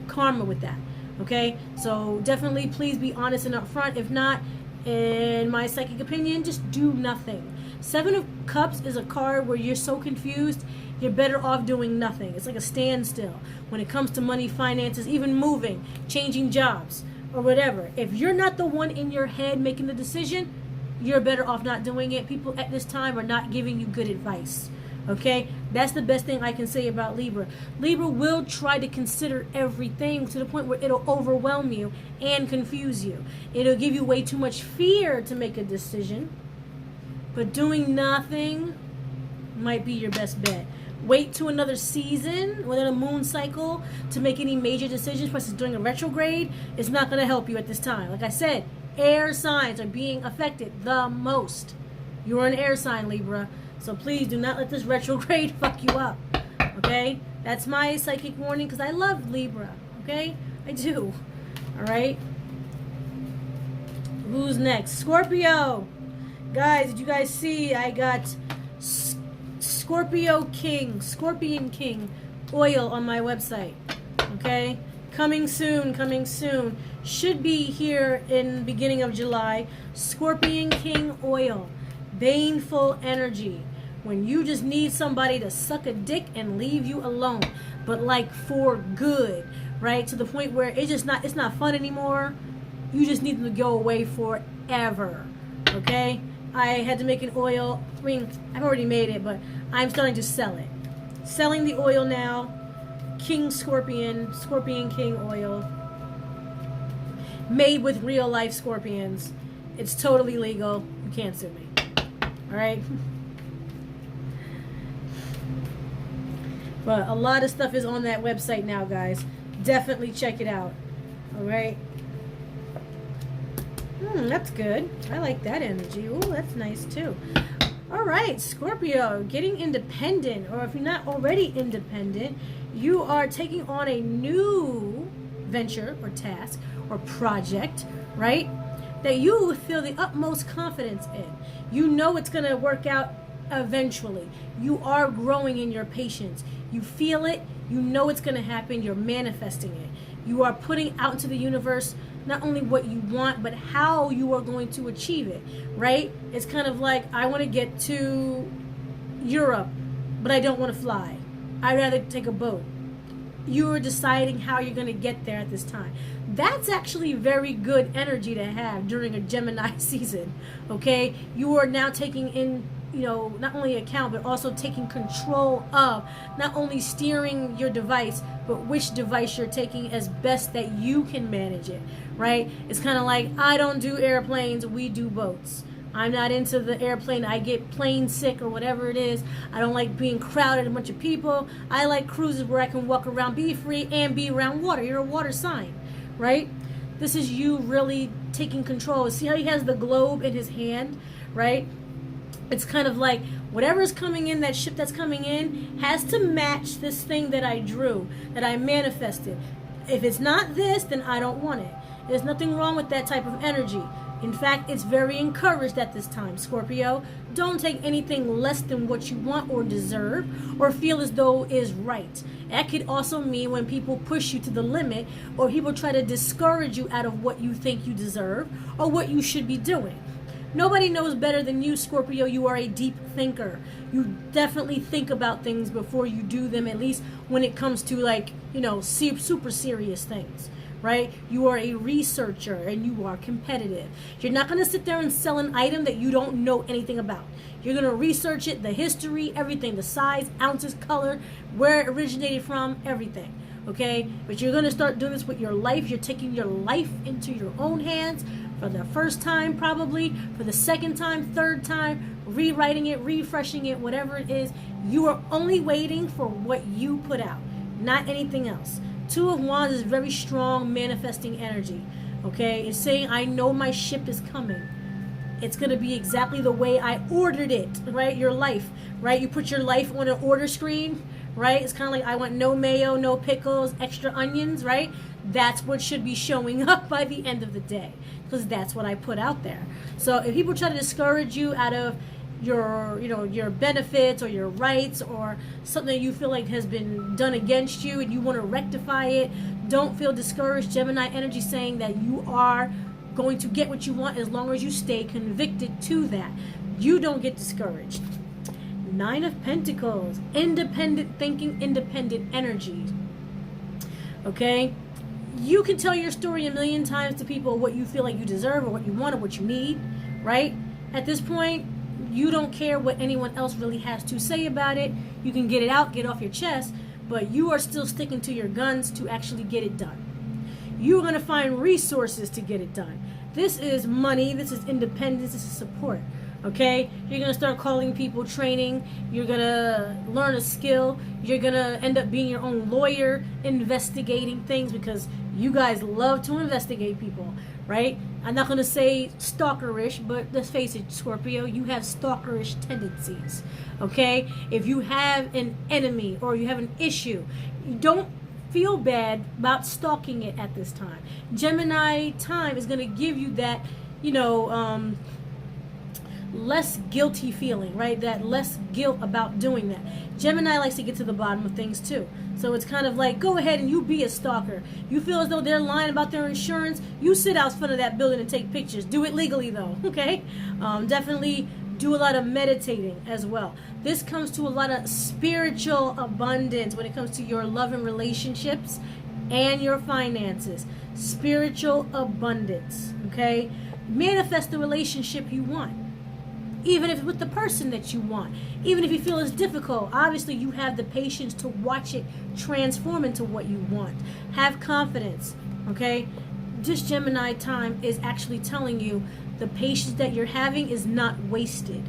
karma with that. Okay, so definitely please be honest and upfront. If not, in my psychic opinion, just do nothing. 7 of Cups is a card where you're so confused, you're better off doing nothing. It's like a standstill when it comes to money, finances, even moving, changing jobs, or whatever. If you're not the one in your head making the decision, you're better off not doing it. People at this time are not giving you good advice. Okay? That's the best thing I can say about Libra. Libra will try to consider everything to the point where it'll overwhelm you and confuse you. It'll give you way too much fear to make a decision. But doing nothing might be your best bet. Wait to another season within a moon cycle to make any major decisions, plus it's during a retrograde. It's not going to help you at this time. Like I said, air signs are being affected the most. You're an air sign, Libra. So please do not let this retrograde fuck you up. Okay? That's my psychic warning, because I love Libra. Okay? I do. Alright? Who's next? Scorpio. Guys, did you guys see I got Scorpion King oil on my website? Okay? Coming soon. Should be here in the beginning of July. Scorpion King oil. Baneful energy. When you just need somebody to suck a dick and leave you alone. But like for good. Right? To the point where it's not fun anymore. You just need them to go away forever. Okay? I had to make an oil. I mean, I've already made it, but I'm starting to sell it. Selling the oil now. King Scorpion King oil. Made with real life scorpions. It's totally legal. You can't sue me. Alright? But a lot of stuff is on that website now, guys. Definitely check it out. Alright? That's good. I like that energy. Ooh, that's nice too. Alright, Scorpio. Getting independent. Or if you're not already independent, you are taking on a new venture or task or project, right? That you feel the utmost confidence in. You know it's going to work out eventually. You are growing in your patience. You feel it. You know it's going to happen. You're manifesting it. You are putting out into the universe not only what you want, but how you are going to achieve it, right? It's kind of like, I want to get to Europe, but I don't want to fly. I'd rather take a boat. You are deciding how you're going to get there at this time. That's actually very good energy to have during a Gemini season, okay? You are now taking in, not only account, but also taking control of not only steering your device, but which device you're taking as best that you can manage it, right? It's kind of like, I don't do airplanes, we do boats. I'm not into the airplane. I get plane sick or whatever it is. I don't like being crowded, a bunch of people. I like cruises where I can walk around, be free, and be around water. You're a water sign, right? This is you really taking control. See how he has the globe in his hand, right? It's kind of like whatever's coming in, that ship that's coming in has to match this thing that I drew, that I manifested. If it's not this, then I don't want it. There's nothing wrong with that type of energy. In fact, it's very encouraged at this time, Scorpio. Don't take anything less than what you want or deserve or feel as though is right. That could also mean when people push you to the limit or people try to discourage you out of what you think you deserve or what you should be doing. Nobody knows better than you, Scorpio. You are a deep thinker. You definitely think about things before you do them, at least when it comes to super serious things. Right? You are a researcher and you are competitive. You're not going to sit there and sell an item that you don't know anything about. You're going to research it, the history, everything, the size, ounces, color, where it originated from, everything. Okay? But you're going to start doing this with your life. You're taking your life into your own hands for the first time, probably, for the second time, third time, rewriting it, refreshing it, whatever it is. You are only waiting for what you put out, not anything else. Two of Wands is very strong manifesting energy. Okay? It's saying, I know my ship is coming. It's going to be exactly the way I ordered it. Right? Your life. Right? You put your life on an order screen. Right? It's kind of like, I want no mayo, no pickles, extra onions. Right? That's what should be showing up by the end of the day. Because that's what I put out there. So if people try to discourage you out of your benefits or your rights or something that you feel like has been done against you and you want to rectify it, don't feel discouraged. Gemini energy saying that you are going to get what you want as long as you stay convicted to that. You don't get discouraged. Nine of Pentacles, independent thinking, independent energy. Okay? You can tell your story a million times to people what you feel like you deserve or what you want or what you need, right? At this point, you don't care what anyone else really has to say about it. You can get it out, get off your chest, but you are still sticking to your guns to actually get it done. You're going to find resources to get it done. This is money. This is independence. This is support. Okay? You're going to start calling people, training. You're going to learn a skill. You're going to end up being your own lawyer, investigating things because you guys love to investigate people, right? I'm not going to say stalkerish, but let's face it, Scorpio, you have stalkerish tendencies, okay? If you have an enemy or you have an issue, you don't feel bad about stalking it at this time. Gemini time is going to give you that, less guilty feeling, right? That less guilt about doing that. Gemini likes to get to the bottom of things too. So it's kind of like, go ahead and you be a stalker. You feel as though they're lying about their insurance, you sit out front of that building and take pictures. Do it legally though, okay? Definitely do a lot of meditating as well. This comes to a lot of spiritual abundance when it comes to your love and relationships. and your finances. Spiritual abundance, okay? Manifest the relationship you want. Even if it's with the person that you want. Even if you feel it's difficult, obviously you have the patience to watch it transform into what you want. Have confidence, okay? This Gemini time is actually telling you the patience that you're having is not wasted,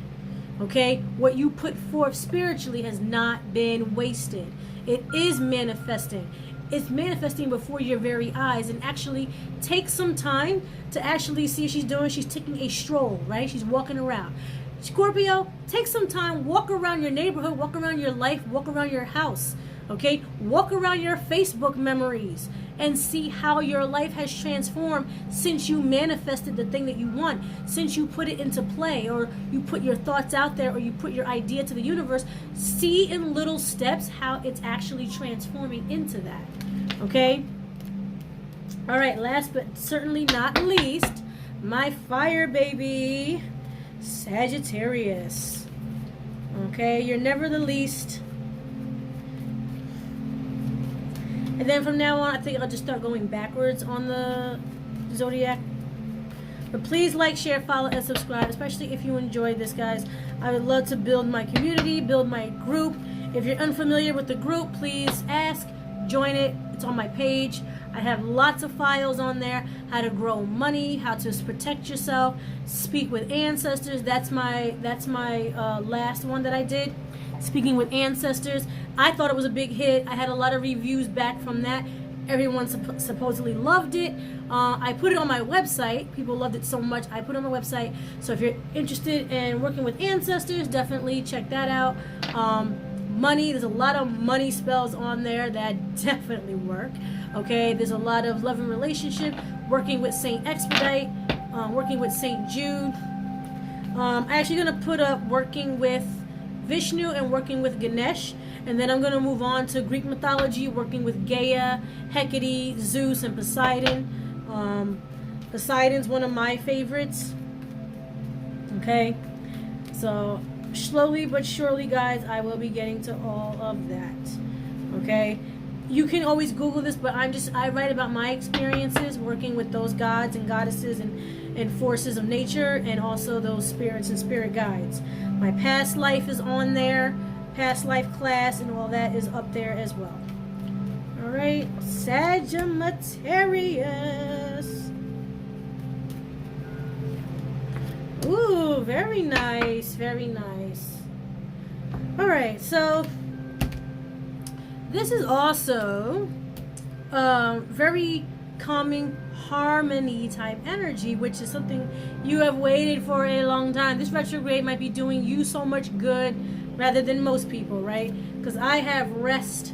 okay? What you put forth spiritually has not been wasted. It is manifesting. It's manifesting before your very eyes. And actually take some time to actually see what she's doing. She's taking a stroll, right? She's walking around. Scorpio, take some time, walk around your neighborhood, walk around your life, walk around your house, okay? Walk around your Facebook memories and see how your life has transformed since you manifested the thing that you want, since you put it into play, or you put your thoughts out there, or you put your idea to the universe. See in little steps how it's actually transforming into that, okay? All right, last but certainly not least, my fire baby, Sagittarius. Okay, you're never the least. And then from now on, I think I'll just start going backwards on the zodiac. But please like, share, follow, and subscribe, especially if you enjoyed this, guys. I would love to build my community, build my group. If you're unfamiliar with the group, please ask, join it. It's on my page. I have lots of files on there. How to grow money, how to protect yourself, speak with ancestors. That's my last one that I did. Speaking with ancestors. I thought it was a big hit. I had a lot of reviews back from that. Everyone supposedly loved it. I put it on my website. People loved it so much. I put it on my website. So if you're interested in working with ancestors, definitely check that out. Money, there's a lot of money spells on there that definitely work. Okay, there's a lot of love and relationship, working with Saint Expedite, working with Saint Jude. I'm actually going to put up working with Vishnu and working with Ganesh, and then I'm going to move on to Greek mythology, working with Gaia, Hecate, Zeus, and Poseidon. Poseidon's one of my favorites. Okay, so slowly but surely, guys, I will be getting to all of that. Okay, you can always Google this, but I write about my experiences working with those gods and goddesses and forces of nature, and also those spirits and spirit guides. My past life is on there, past life class, and all that is up there as well. All right, Sagittarius. Ooh, very nice, very nice. All right, so this is also very calming harmony type energy, which is something you have waited for a long time. This retrograde might be doing you so much good rather than most people, right? Because I have rest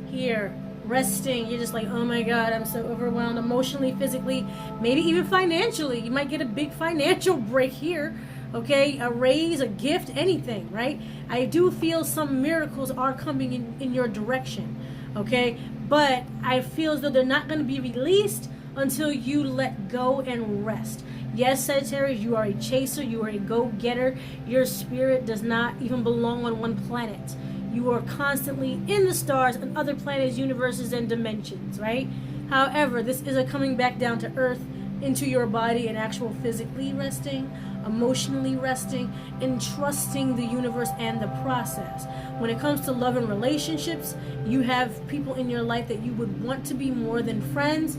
here, resting. You're just like, oh my God, I'm so overwhelmed emotionally, physically, maybe even financially. You might get a big financial break here, okay? A raise, a gift, anything, right? I do feel some miracles are coming in your direction, okay? But I feel as though they're not going to be released until you let go and rest. Yes, Sagittarius, you are a chaser, you are a go-getter. Your spirit does not even belong on one planet. You are constantly in the stars and other planets, universes, and dimensions, right? However, this is a coming back down to earth into your body and actual physically resting, emotionally resting, and trusting the universe and the process. When it comes to love and relationships, you have people in your life that you would want to be more than friends.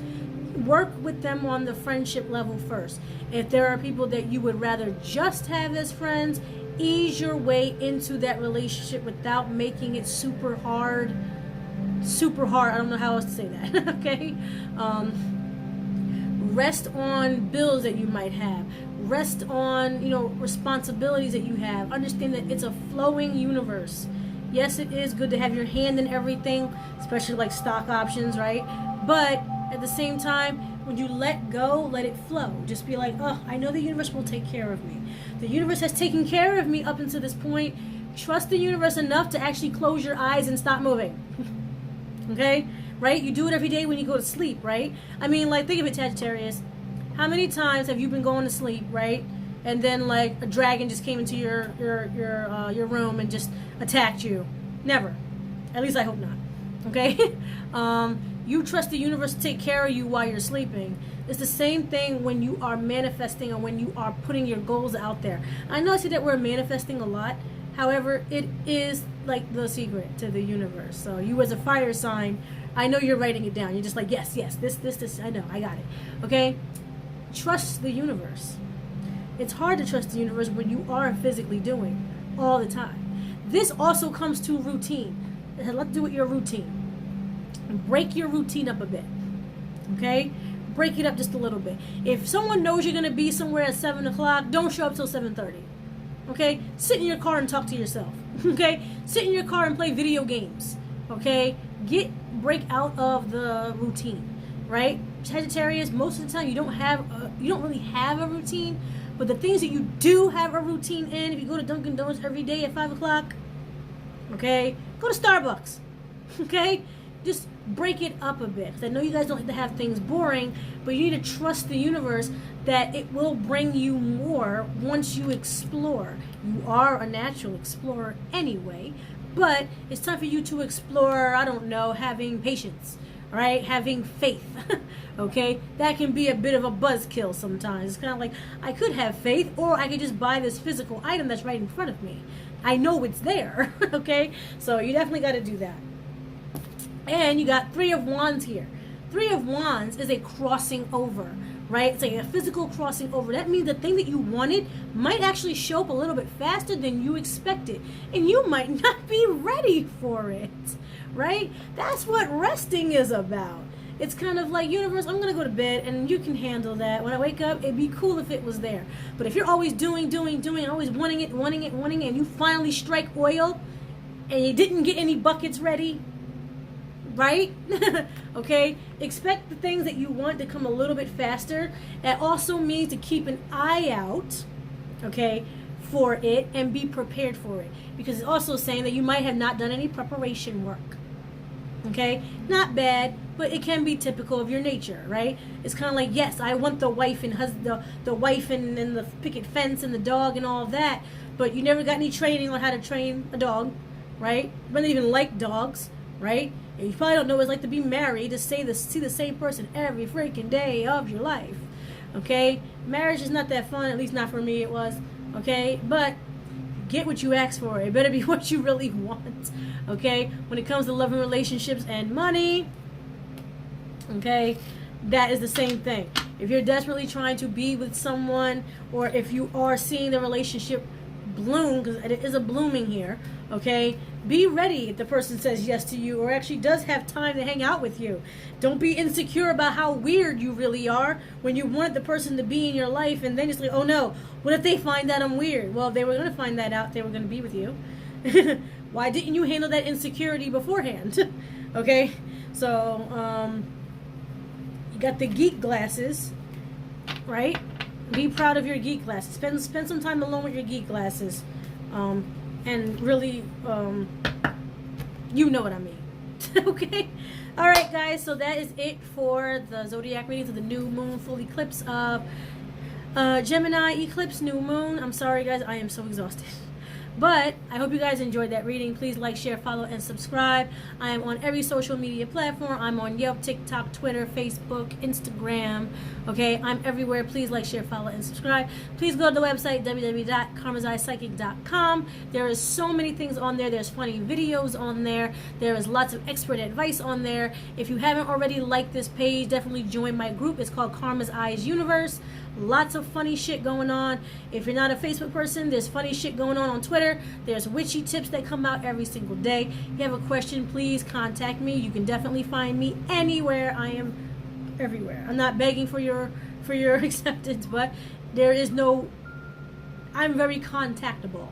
Work with them on the friendship level first. If there are people that you would rather just have as friends, ease your way into that relationship without making it super hard. I don't know how else to say that. Okay? Rest on bills that you might have. Rest on, responsibilities that you have. Understand that it's a flowing universe. Yes, it is good to have your hand in everything, especially like stock options, right? But at the same time, when you let go, let it flow. Just be like, oh, I know the universe will take care of me. The universe has taken care of me up until this point. Trust the universe enough to actually close your eyes and stop moving. Okay? Right? You do it every day when you go to sleep, right? I mean, like, think of it, Sagittarius. How many times have you been going to sleep, right? And then, like, a dragon just came into your room and just attacked you? Never. At least I hope not. Okay? You trust the universe to take care of you while you're sleeping. It's the same thing when you are manifesting or when you are putting your goals out there. I know I say that we're manifesting a lot. However, it is like the secret to the universe. So you as a fire sign, I know you're writing it down. You're just like, yes, this, I know, I got it. Okay? Trust the universe. It's hard to trust the universe when you are physically doing all the time. This also comes to routine. It has a lot to do with your routine. Break your routine up a bit. Okay? Break it up just a little bit. If someone knows you're going to be somewhere at 7 o'clock, don't show up till 7:30. Okay? Sit in your car and talk to yourself. Okay? Sit in your car and play video games. Okay? Break out of the routine. Right? Sagittarius, most of the time you don't really have a routine, but the things that you do have a routine in, if you go to Dunkin' Donuts every day at 5 o'clock, okay? Go to Starbucks. Okay? Just break it up a bit. Because I know you guys don't like to have things boring, but you need to trust the universe that it will bring you more once you explore. You are a natural explorer anyway, but it's time for you to explore, I don't know, having patience, right? Having faith, okay? That can be a bit of a buzzkill sometimes. It's kind of like, I could have faith, or I could just buy this physical item that's right in front of me. I know it's there, okay? So you definitely got to do that. And you got 3 of Wands here. 3 of Wands is a crossing over, right? It's like a physical crossing over. That means the thing that you wanted might actually show up a little bit faster than you expected. And you might not be ready for it, right? That's what resting is about. It's kind of like, universe, I'm going to go to bed and you can handle that. When I wake up, it'd be cool if it was there. But if you're always doing, always wanting it, and you finally strike oil and you didn't get any buckets ready, right? Okay? Expect the things that you want to come a little bit faster. That also means to keep an eye out, okay, for it and be prepared for it. Because it's also saying that you might have not done any preparation work. Okay? Not bad, but it can be typical of your nature, right? It's kind of like, yes, I want the wife and the wife and the picket fence and the dog and all of that, but you never got any training on how to train a dog, right? You don't even like dogs, right? And you probably don't know what it's like to be married, to see the same person every freaking day of your life. Okay? Marriage is not that fun, at least not for me it was. Okay? But get what you ask for. It better be what you really want. Okay? When it comes to loving relationships and money, okay, that is the same thing. If you're desperately trying to be with someone, or if you are seeing the relationship bloom, because it is a blooming here, okay, be ready if the person says yes to you or actually does have time to hang out with you. Don't be insecure about how weird you really are when you wanted the person to be in your life, and then just like, oh no, what if they find out I'm weird? Well, they were going to find that out. They were going to be with you. Why didn't you handle that insecurity beforehand? Okay, so you got the geek glasses, right? Be proud of your geek glasses. Spend some time alone with your geek glasses, and really, you know what I mean. Okay? All right, guys. So that is it for the zodiac reading for the new moon, full eclipse of Gemini, eclipse, new moon. I'm sorry, guys. I am so exhausted. But I hope you guys enjoyed that reading. Please like, share, follow, and subscribe. I am on every social media platform. I'm on Yelp, TikTok, Twitter, Facebook, Instagram. Okay, I'm everywhere. Please like, share, follow, and subscribe. Please go to the website, www.karmazaiPsychic.com. There is so many things on there. There's funny videos on there. There is lots of expert advice on there. If you haven't already liked this page, definitely join my group. It's called Karma's Eyes Universe. Lots of funny shit going on. If you're not a Facebook person, there's funny shit going on Twitter. There's witchy tips that come out every single day. If you have a question, please contact me. You can definitely find me anywhere. I am everywhere. I'm not begging for your acceptance, but there is no, I'm very contactable.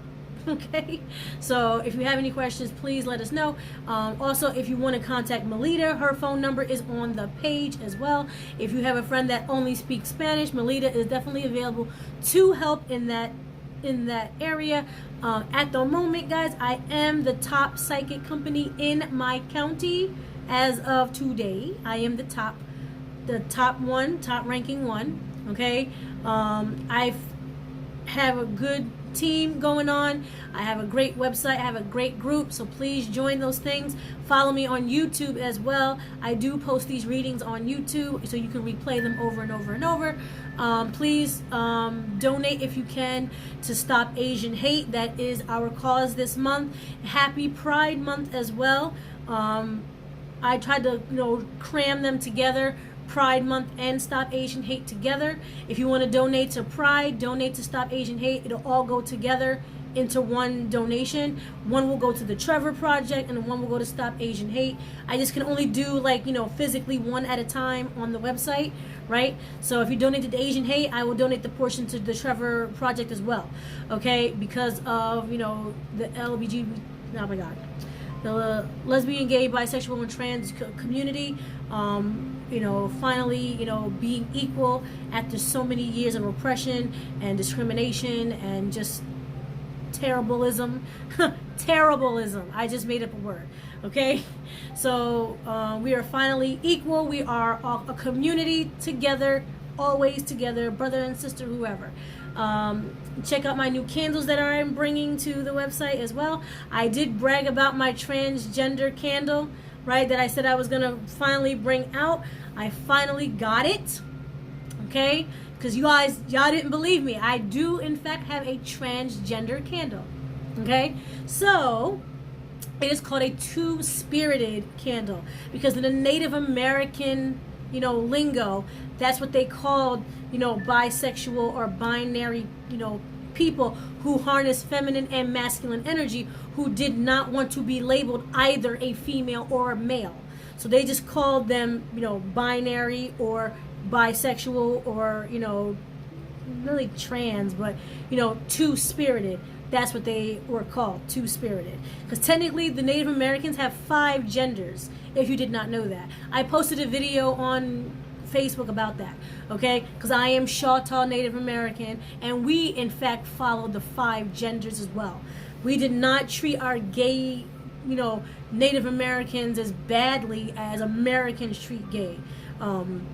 Okay, so if you have any questions, please let us know. Also, if you want to contact Melita, her phone number is on the page as well. If you have a friend that only speaks Spanish, Melita is definitely available to help in that area. At the moment, guys, I am the top psychic company in my county as of today. I am the top ranking one. Okay, have a good team going on. I have a great website. I have a great group. So please join those things. Follow me on YouTube as well. I do post these readings on YouTube so you can replay them over and over and over. Please donate if you can to Stop Asian Hate. That is our cause this month. Happy Pride Month as well. I tried to, cram them together. Pride Month and Stop Asian Hate together. If you want to donate to Pride, donate to Stop Asian Hate. It'll all go together into one donation. One will go to the Trevor Project and one will go to Stop Asian Hate. I just can only do physically one at a time on the website, right? So if you donate to the Asian Hate, I will donate the portion to the Trevor Project as well, okay? Because of, the LBG, oh my God, the lesbian, gay, bisexual, and trans community, finally, being equal after so many years of oppression and discrimination and just terribleism. Terribleism. I just made up a word. Okay? So we are finally equal. We are a community together, always together, brother and sister, whoever. Check out my new candles that I'm bringing to the website as well. I did brag about my transgender candle, right, that I said I was going to finally bring out. I finally got it, okay, because y'all didn't believe me. I do, in fact, have a transgender candle, okay? So it is called a two-spirited candle because in the Native American, lingo, that's what they called, bisexual or binary, people who harness feminine and masculine energy, who did not want to be labeled either a female or a male. So they just called them, binary or bisexual or, really trans, but, two-spirited. That's what they were called, two-spirited. Because technically the Native Americans have 5 genders, if you did not know that. I posted a video on Facebook about that, okay? Because I am Choctaw Native American, and we, in fact, follow the 5 genders as well. We did not treat our gay, Native Americans as badly as Americans treat gay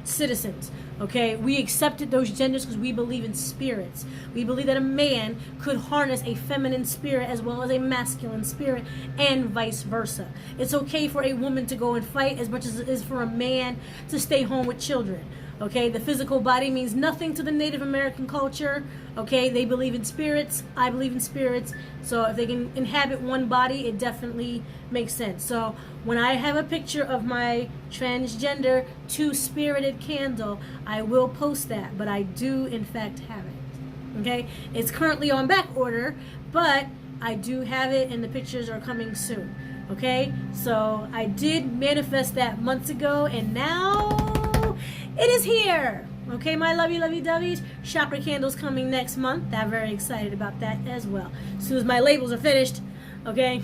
citizens, okay? We accepted those genders because we believe in spirits. We believe that a man could harness a feminine spirit as well as a masculine spirit and vice versa. It's okay for a woman to go and fight as much as it is for a man to stay home with children. Okay, the physical body means nothing to the Native American culture. Okay, they believe in spirits. I believe in spirits. So if they can inhabit one body, it definitely makes sense. So when I have a picture of my transgender two-spirited candle, I will post that. But I do, in fact, have it. Okay, it's currently on back order, but I do have it, and the pictures are coming soon. Okay, so I did manifest that months ago, and now it is here. Okay, my lovey doveys. Chakra candles coming next month. I'm very excited about that as well. As soon as my labels are finished. Okay,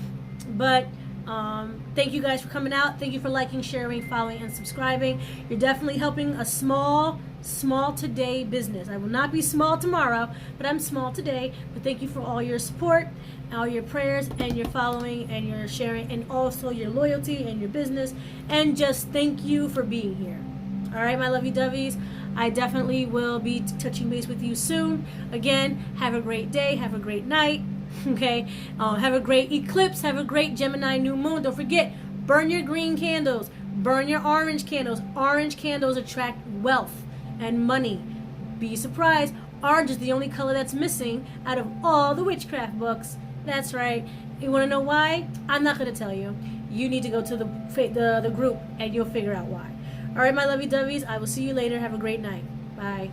but thank you guys for coming out. Thank you for liking, sharing, following, and subscribing. You're definitely helping a small today business. I will not be small tomorrow, but I'm small today. But thank you for all your support, all your prayers, and your following, and your sharing, and also your loyalty and your business. And just thank you for being here. All right, my lovey doveys. I definitely will be touching base with you soon. Again, have a great day. Have a great night. Okay. Have a great eclipse. Have a great Gemini new moon. Don't forget, burn your green candles. Burn your orange candles. Orange candles attract wealth and money. Be surprised. Orange is the only color that's missing out of all the witchcraft books. That's right. You want to know why? I'm not going to tell you. You need to go to the group and you'll figure out why. All right, my lovey doveys, I will see you later. Have a great night. Bye.